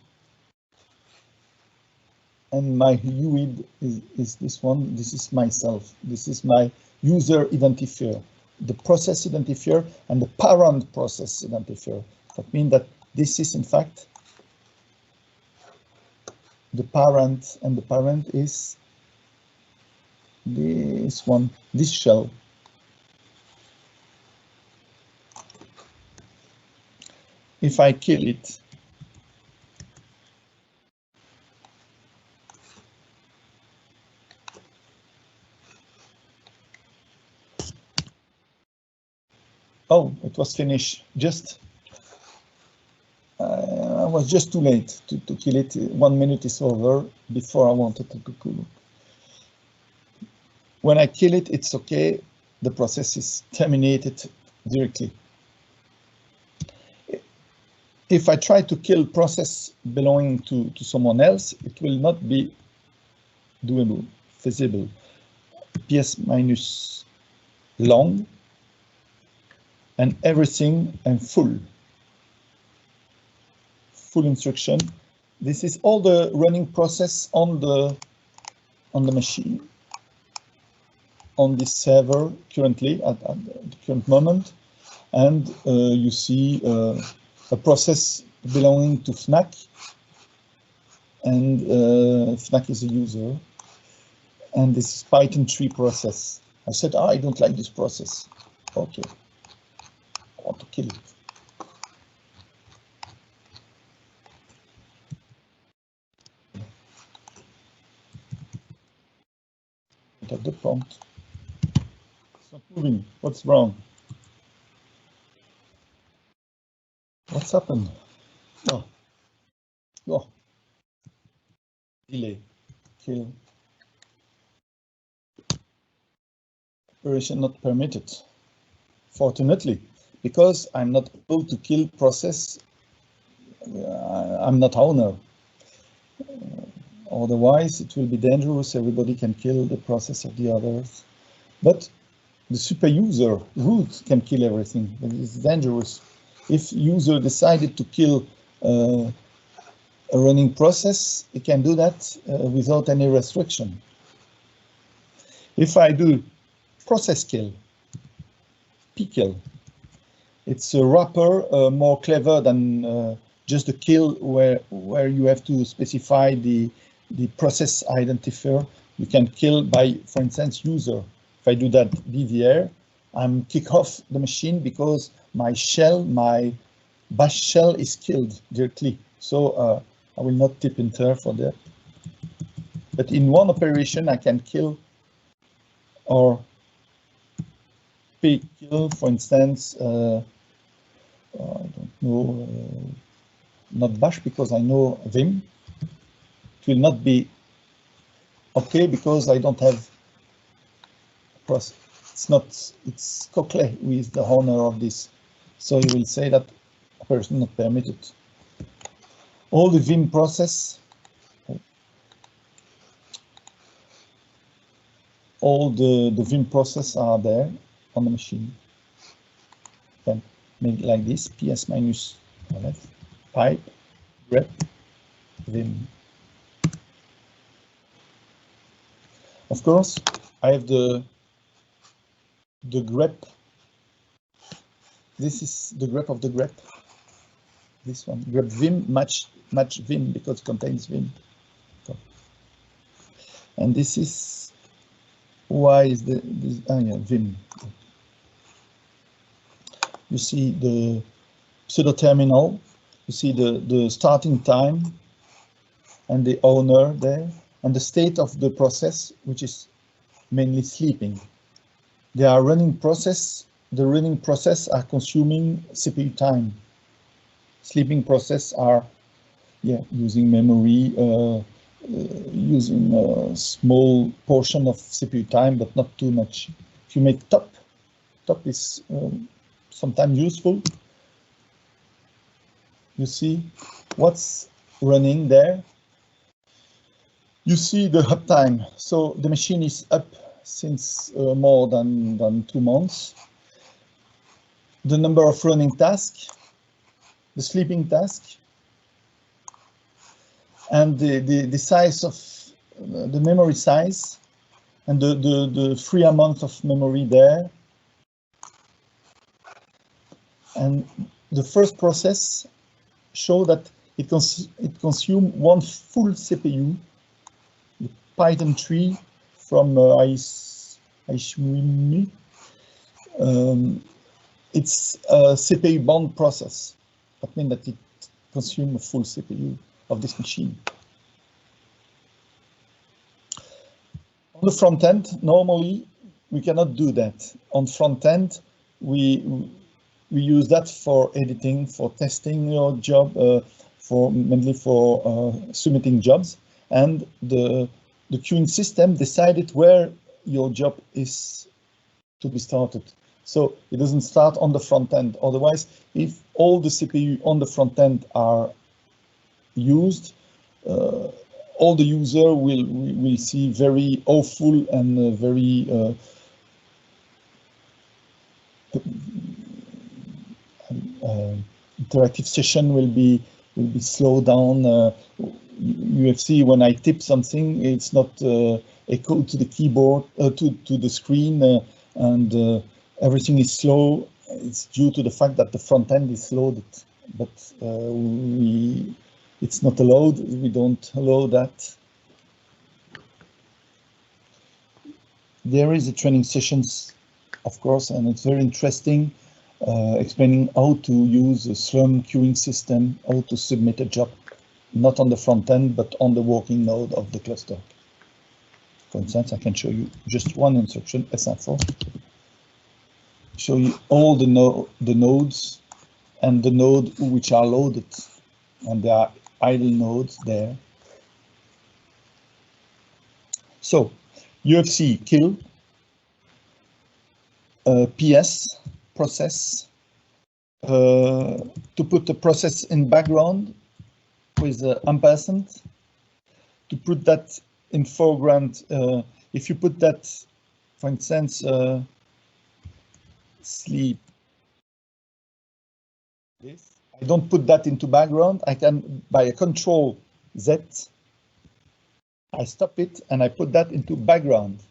and my UID is this one. This is myself. This is my user identifier, the process identifier, and the parent process identifier. That means that this is in fact the parent, and the parent is this one, this shell. If I kill it, oh, it was finished. Just I was just too late to kill it. 1 minute is over before I wanted to cool. When I kill it, it's okay. The process is terminated directly. If I try to kill process belonging to someone else, it will not be doable, feasible. PS minus long, and everything and full instruction. This is all the running process on the machine, on this server currently at the current moment, and you see a process belonging to FNAC, and FNAC is a user, and this is Python 3 process. I said, I don't like this process. Okay, I want to kill it. At the prompt, it's not moving. What's wrong? What's happened? Oh, oh. Delay, kill. Operation not permitted. Fortunately, because I'm not able to kill process, I'm not owner. Otherwise, it will be dangerous. Everybody can kill the process of the others. But the super user root can kill everything. But it's dangerous. If user decided to kill a running process, it can do that without any restriction. If I do process kill, pkill, it's a wrapper more clever than just a kill where you have to specify the process identifier. You can kill by, for instance, user. If I do that bvr, I'm kick off the machine because my shell, my bash shell is killed directly. So I will not tip enter for that. But in one operation, I can kill or kill, for instance, I don't know, not bash because I know vim. It will not be okay because I don't have process. It's Coquelet who is the owner of this. So you will say that operation not permitted. All the vim process, all the vim process are there on the machine. Then make it like this, ps minus pipe grep vim. Of course, I have the grep. This is the grep of the grep. This one, grep vim match vim because it contains vim. And this is why is this yeah, vim. You see the pseudo terminal. You see the starting time and the owner there, and the state of the process, which is mainly sleeping. They are running process. The running process are consuming CPU time. Sleeping process are using memory, using a small portion of CPU time, but not too much. If you make top is sometimes useful. You see what's running there. You see the uptime. So the machine is up since more than 2 months. The number of running tasks, the sleeping task, and the size of the memory size, and the free amount of memory there. And the first process show that it consumes one full CPU, the Python tree from ISWMI. It's a CPU bound process. That means that it consumes a full CPU of this machine. On the front end, normally we cannot do that. On front end, we use that for editing, for testing your job, mainly for submitting jobs, and the queuing system decided where your job is to be started. So it doesn't start on the front end. Otherwise, if all the CPU on the front end are used, all the user will see very awful and very interactive session will be slowed down. You have seen when I tip something, it's not echoed to the keyboard, to the screen, and everything is slow. It's due to the fact that the front end is loaded, but it's not allowed. We don't allow that. There is a training sessions, of course, and it's very interesting, explaining how to use a Slurm queuing system, how to submit a job, not on the front end, but on the working node of the cluster. For instance, I can show you just one instruction, S4. Show you all the nodes and the node which are loaded, and there are idle nodes there. So UFC kill, PS process, to put the process in background with ampersand, to put that in foreground. If you put that, for instance, sleep. This. I don't put that into background. I can, by a Control Z, I stop it and I put that into background.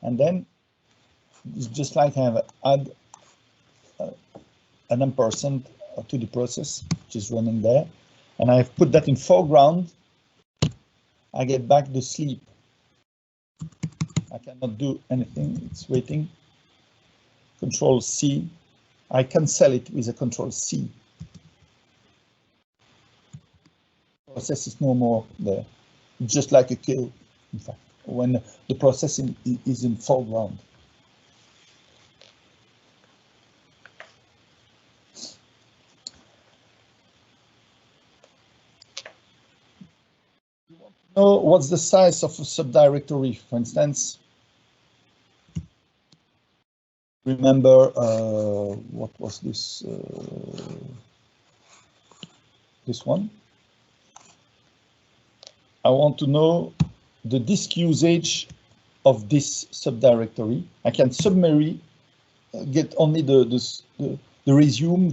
And then it's just like I have add an ampersand to the process, which is running there. And I've put that in foreground. I get back the sleep. I cannot do anything, it's waiting. Control C. I cancel it with a Control C. Process is no more there. It's just like a kill, in fact, when the process is in foreground. You want to know what's the size of a subdirectory, for instance? Remember, what was this? This one. I want to know the disk usage of this subdirectory. I can summary, get only the resume,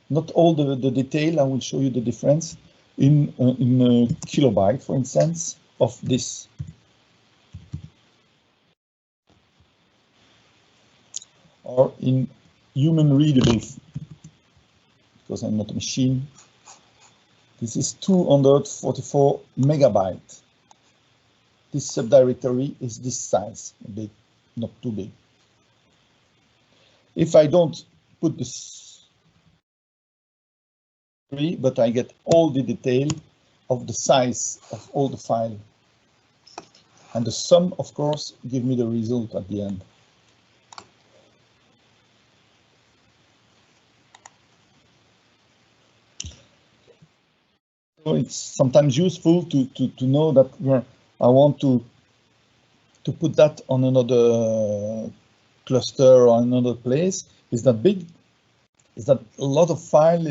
not all the detail. I will show you the difference in a kilobyte, for instance, of this. Or in human readable, because I'm not a machine. This is 244 megabytes. This subdirectory is this size, big, not too big. If I don't put this, but I get all the detail of the size of all the file. And the sum, of course, give me the result at the end. So it's sometimes useful to know that I want to put that on another cluster or another place. Is that big? Is that a lot of file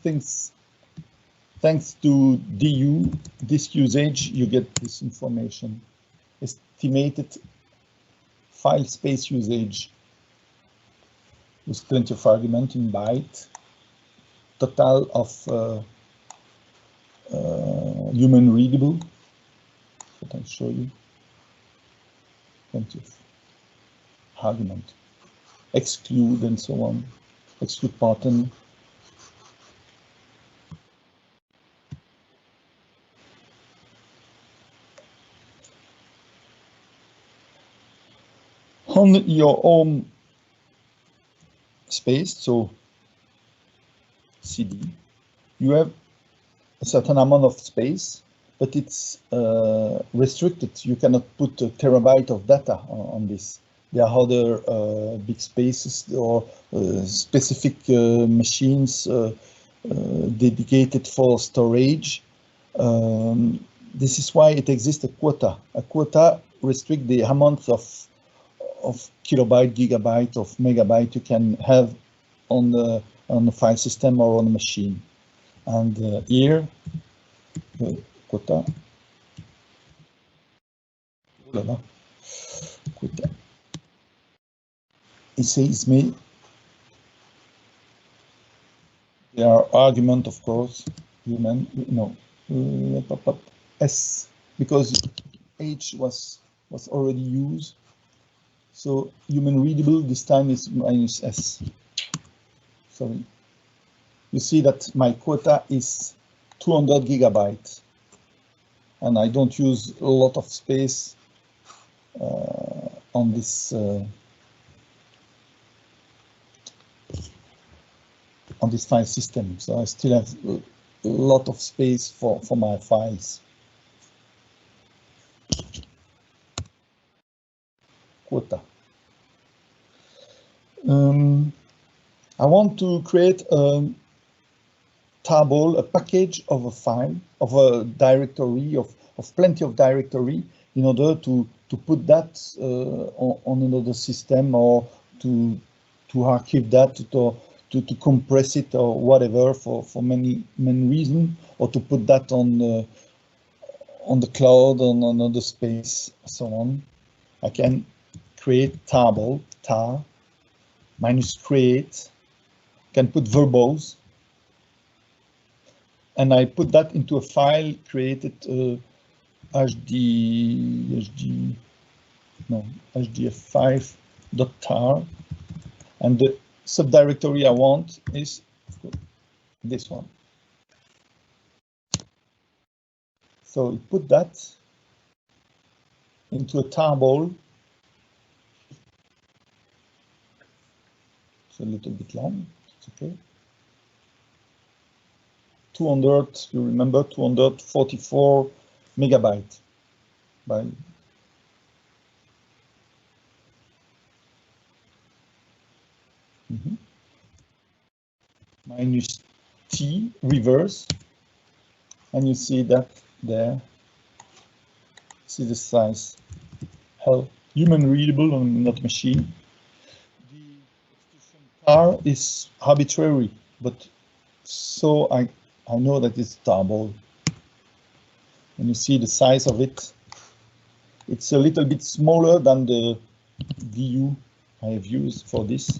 things? Thanks to DU, disk usage, you get this information. Estimated file space usage with plenty of argument in byte. Total of human readable. What I'll show you. Plenty of argument. Exclude and so on. Exclude pattern. On your own space, so CD, you have a certain amount of space, but it's restricted. You cannot put a terabyte of data on this. There are other big spaces or specific machines dedicated for storage. This is why it exists a quota. A quota restricts the amount of kilobyte, gigabyte, of megabyte you can have on the file system or on the machine. And here, quota. Quota. It says me. There are argument, of course. Human, no. S, because H was already used. So human readable this time is minus S. Sorry. You see that my quota is 200 gigabytes, and I don't use a lot of space on this file system. So I still have a lot of space for my files. Quota. I want to create a table, a package of a file, of a directory, of plenty of directory, in order to put that on another system, or to archive that, to compress it, or whatever, for many reasons, or to put that on the cloud, on another space, so on. I can create table, tar, minus create, can put verbose, and I put that into a file created HD no, hdf5.tar, and the subdirectory I want is this one. So it put that into a tarball. It's a little bit long, it's okay. 200, you remember, 244 megabytes by minus T reverse, and you see that there. See the size, how human readable and not machine. The expression tar is arbitrary, but so I know that it's tarball. And you see the size of it. It's a little bit smaller than the VU I have used for this.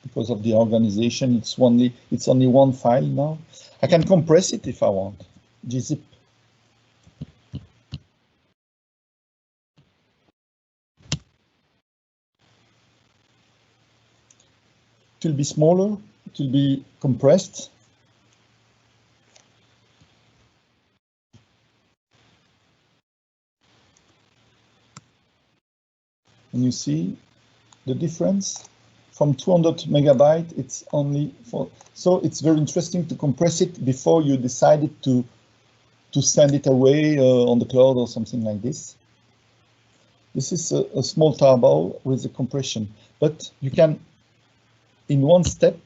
Because of the organization, it's only one file now. I can compress it if I want. gzip. It will be smaller, it will be compressed. And you see the difference from 200 megabyte, it's only for, so it's very interesting to compress it before you decided to send it away on the cloud or something like this. This is a small tarball with the compression, but you can, in one step,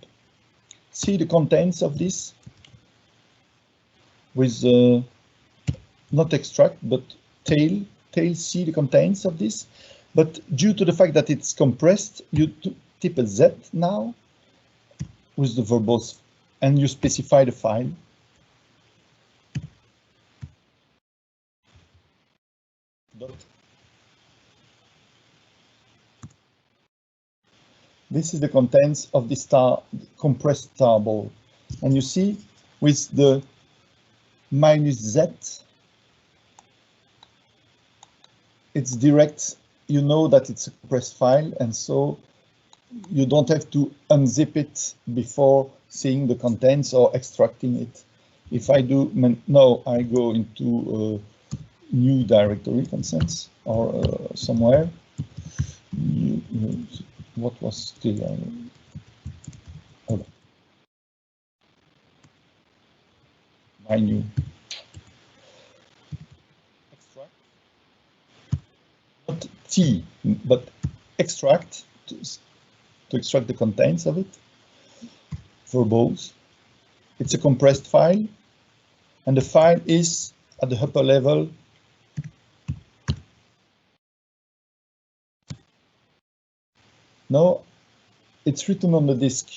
see the contents of this with not extract, but tail see the contents of this. But due to the fact that it's compressed, you type a Z now with the verbose, and you specify the file. This is the contents of this compressed tarball. And you see with the minus Z, it's direct. You know that it's a compressed file, and so you don't have to unzip it before seeing the contents or extracting it. If I do, now I go into a new directory, for instance, or somewhere. What was still? My new extract, not T, but extract to extract the contents of it. Verbose. It's a compressed file, and the file is at the upper level. No, it's written on the disk.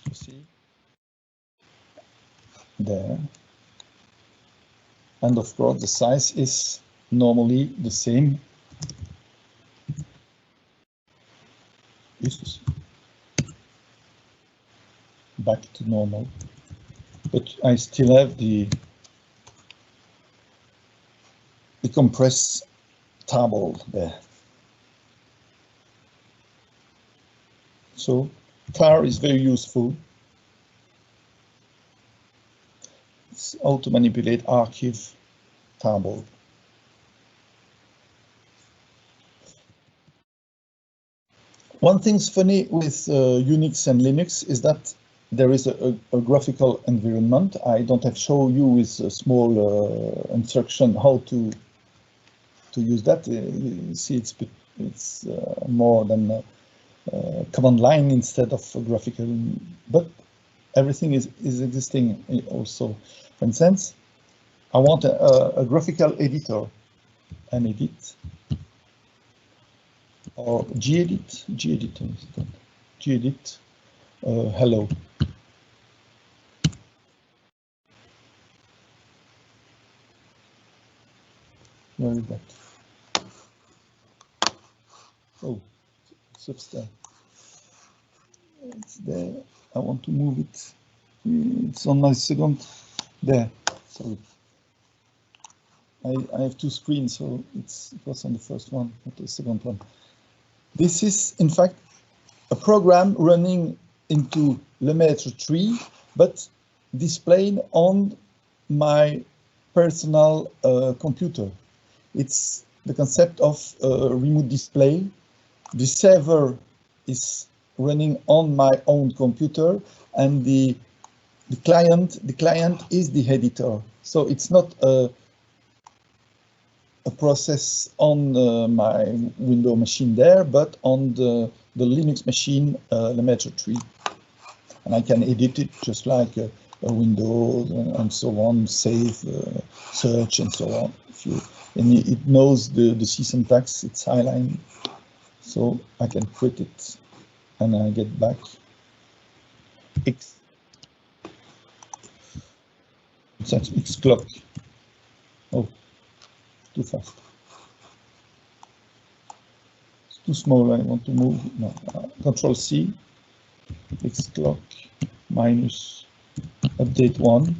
You see? There. And of course, the size is normally the same. Back to normal, but I still have the compressed tarball there. So tar is very useful. It's how to manipulate archive tarball. One thing's funny with Unix and Linux is that there is a graphical environment. I don't have show you with a small instruction how to use that. You see, it's more than a command line instead of a graphical, but everything is existing also. For instance, I want a graphical editor, an edit, or gedit, hello. Where is that? Oh, it's upstairs. It's there. I want to move it. It's on my second. There. Sorry. I have two screens, so it was on the first one, not the second one. This is, in fact, a program running into Lemaitre 3, but displayed on my personal computer. It's the concept of remote display. The server is running on my own computer, and the client is the editor. So it's not a process on my Windows machine there, but on the Linux machine, Lemaitre 3. And I can edit it just like a Windows and so on, save, search, and so on. And it knows the C syntax, it's highline. So I can quit it and I get back X. That's X clock. Oh, too fast. It's too small, I want to move. No, Control C, X clock, minus update 1,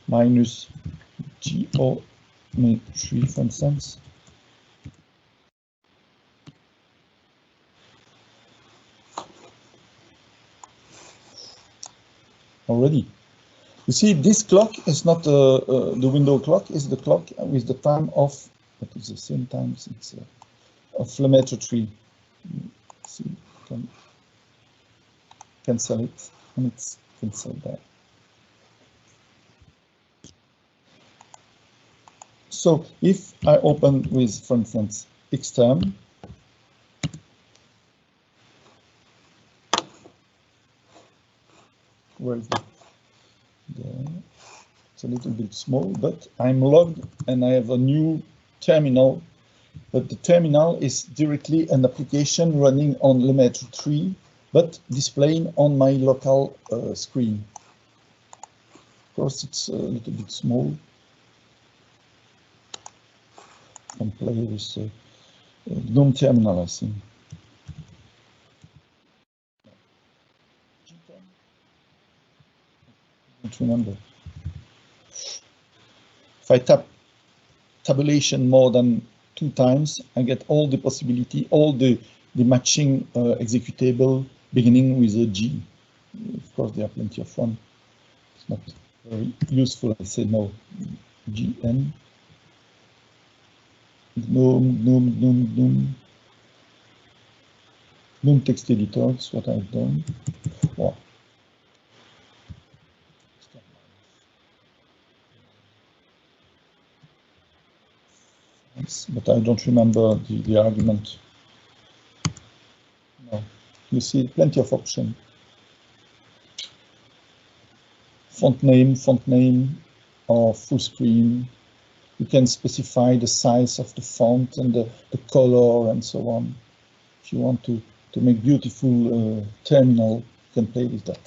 minus GO 3, for instance. Already. You see, this clock is not the window clock, is the clock with the time of, but it's the same time since of Lemaitre 3. See, you can cancel it, and it's cancelled there. So if I open with, for instance, Xterm, where is it? There. It's a little bit small, but I'm logged and I have a new terminal. But the terminal is directly an application running on Lemaitre 3, but displaying on my local screen. Of course, it's a little bit small. I can play with GNOME terminal, I think. I don't remember. If I tap tabulation more than 2 times, I get all the possibility, all the matching executable beginning with a G. Of course, there are plenty of one. It's not very useful. I say no. GN. GNOME text editor. That's what I've done. Wow. But I don't remember the argument. No, you see plenty of options. Font name, or full screen. You can specify the size of the font and the color and so on. If you want to make beautiful terminal, you can play with that.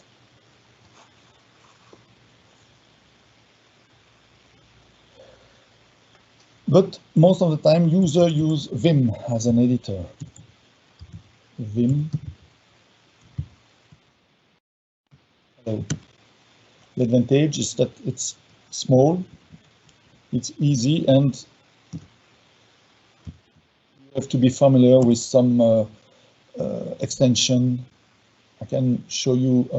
But most of the time, users use Vim as an editor. Vim. Hello. The advantage is that it's small, it's easy, and you have to be familiar with some extension. I can show you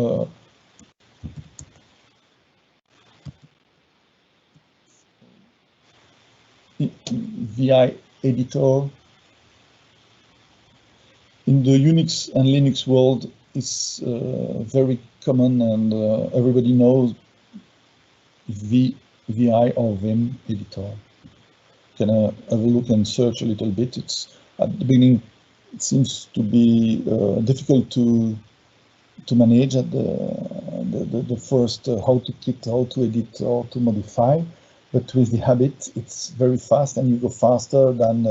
VI editor. In the Unix and Linux world, it's very common, and everybody knows VI or Vim editor. You can have a look and search a little bit. It's at the beginning, it seems to be difficult to manage at the first how to click, how to edit, or to modify. But with the habit, it's very fast, and you go faster than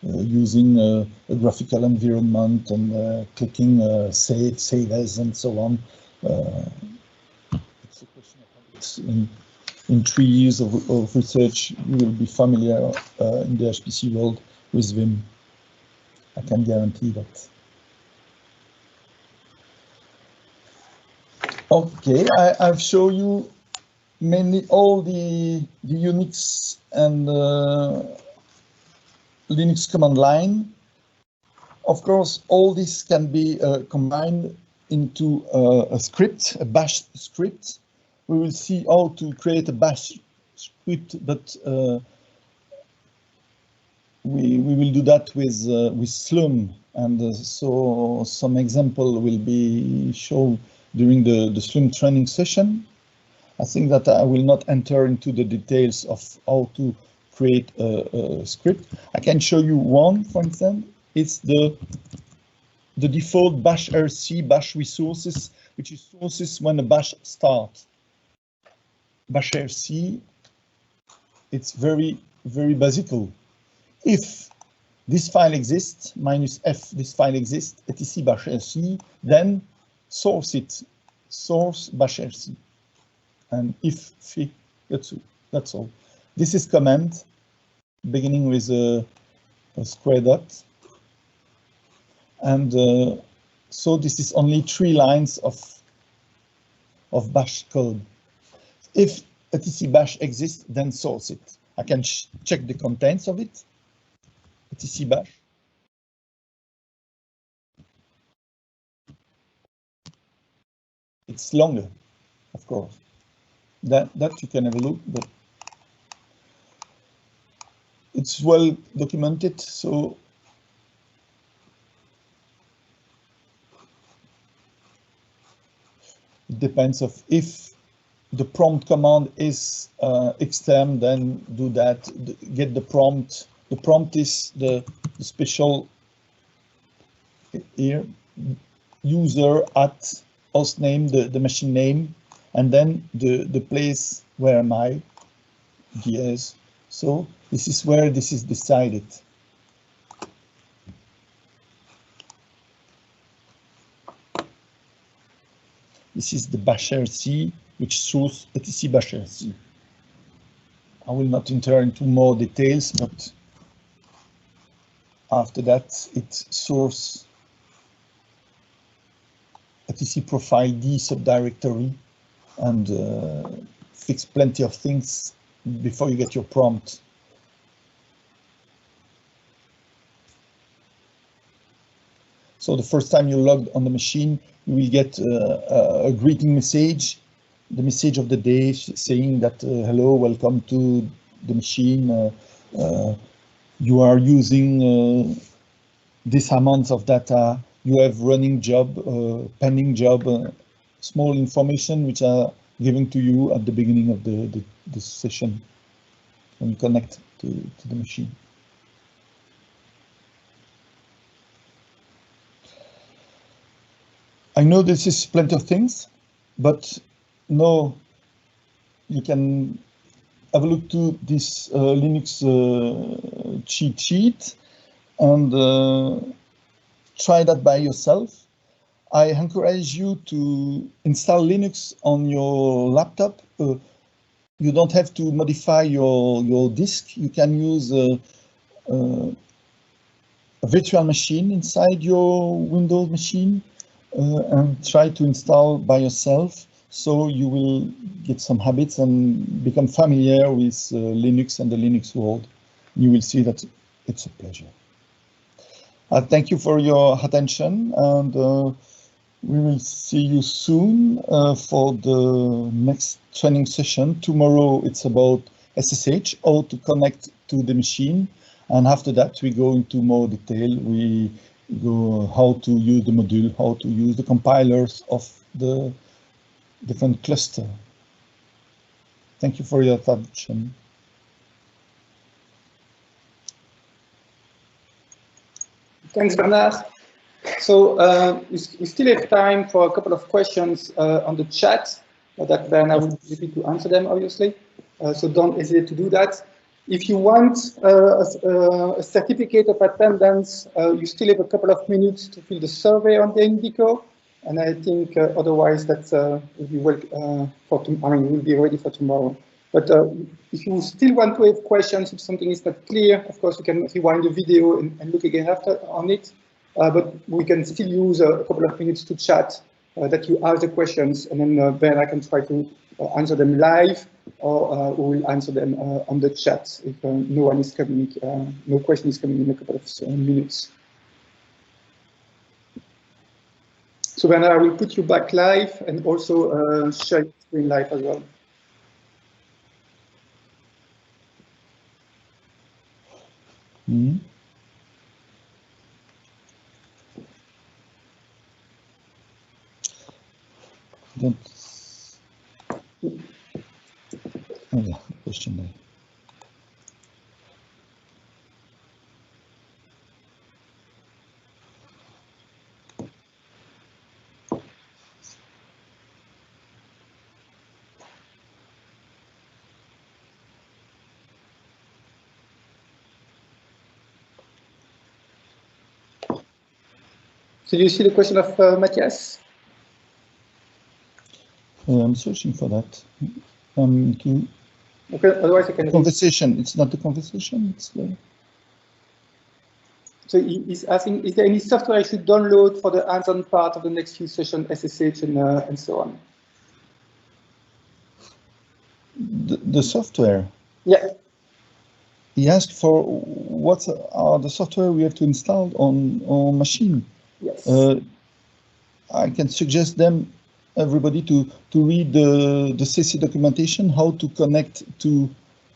using a graphical environment and clicking save as, and so on. It's a question of habits. in 3 years of research, you will be familiar in the HPC world with Vim. I can guarantee that. Okay, I've shown you mainly all the Unix and Linux command line. Of course, all this can be combined into a script, a bash script. We will see how to create a bash script, but we will do that with Slum, and so some example will be shown during the Slum training session. I think that I will not enter into the details of how to create a script. I can show you one, for instance. It's the default bash rc bash resources, which is sources when a bash starts. Bash rc, it's very basical. If this file exists, -f, this file exists, etc bash rc, then source it, source bash rc. And if fi, that's all. This is command, beginning with a square dot. And so this is only 3 lines of bash code. If etc bash exists, then source it. I can check the contents of it. etc bash. It's longer, of course. That you can have a look, but it's well documented, so it depends of if the prompt command is extern, then do that, get the prompt. The prompt is the special here, user at host name, the machine name, and then the place where am I, DS. So this is where this is decided. This is the bash rc, which source etc bash rc. I will not enter into more details, but after that it source etc profile D subdirectory, and fix plenty of things before you get your prompt. So the first time you logged on the machine, you will get a greeting message, the message of the day saying that hello, welcome to the machine. You are using this amount of data. You have running job, pending job, small information which are given to you at the beginning of the session when you connect to the machine. I know this is plenty of things, but now you can have a look to this Linux cheat sheet and try that by yourself. I encourage you to install Linux on your laptop. You don't have to modify your disk. You can use a virtual machine inside your Windows machine and try to install by yourself. So you will get some habits and become familiar with Linux and the Linux world. You will see that it's a pleasure. Thank you for your attention, and we will see you soon for the next training session. Tomorrow it's about SSH, how to connect to the machine, and after that we go into more detail. We go how to use the module, how to use the compilers of the different cluster. Thank you for your attention. Thanks, Bernard. So we still have time for a couple of questions on the chat that Bernard will be happy to answer them, obviously. So don't hesitate to do that. If you want a certificate of attendance, you still have a couple of minutes to fill the survey on the Indico. And I think otherwise that will be well will be ready for tomorrow. But if you still want to have questions, if something is not clear, of course, you can rewind the video and look again after on it. But we can still use a couple of minutes to chat that you ask the questions, and then Ben, I can try to answer them live, or we will answer them on the chat if no one is coming, no question is coming in a couple of minutes. So then I will put you back live and also share your screen live as well. Mm-hmm. Oh yeah, question there. So you see the question of Matthias? I'm searching for that. Okay, otherwise I can conversation. It's not the conversation. It's the. So he's asking, is there any software I should download for the hands-on part of the next few sessions, SSH and so on? The software. Yeah. He asked for what are the software we have to install on machine. Yes. I can suggest everybody to read the CC documentation, how to connect to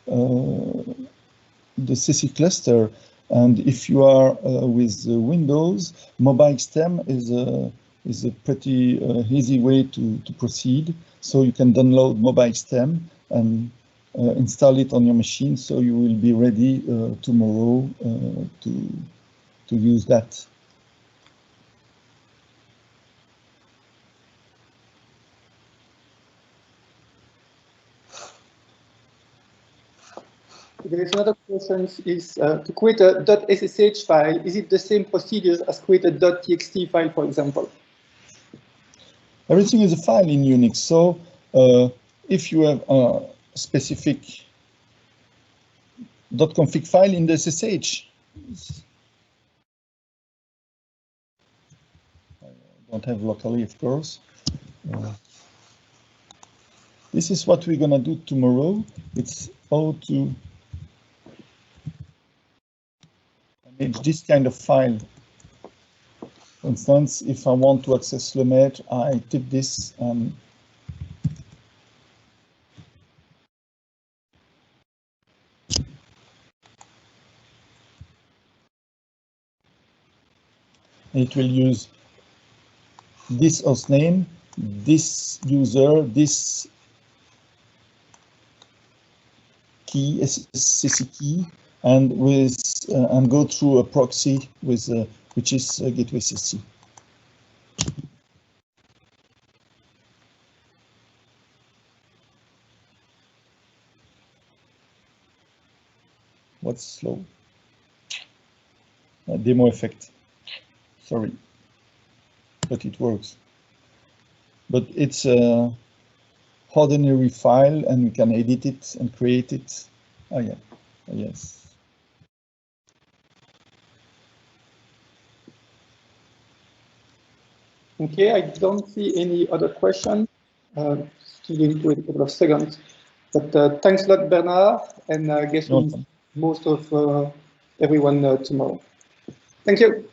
the CC cluster. And if you are with Windows, MobileStem is a pretty easy way to proceed. So you can download MobileStem and install it on your machine, so you will be ready tomorrow to use that. There is another question: is to create a .ssh file, is it the same procedures as create a .txt file, for example? Everything is a file in Unix. So if you have a specific .config file in the SSH, I don't have locally, of course. This is what we're gonna do tomorrow. It's how to manage this kind of file. For instance, if I want to access le maître, I type this and it will use this host name, this user, this key, CC key, and and go through a proxy with which is gateway CC. What's slow? Demo effect. Sorry, but it works. But it's a ordinary file, and we can edit it and create it. Oh yeah, yes. Okay, I don't see any other questions. Still going to wait a couple of seconds. But thanks a lot, Bernard, and I guess we'll see most of everyone tomorrow. Thank you.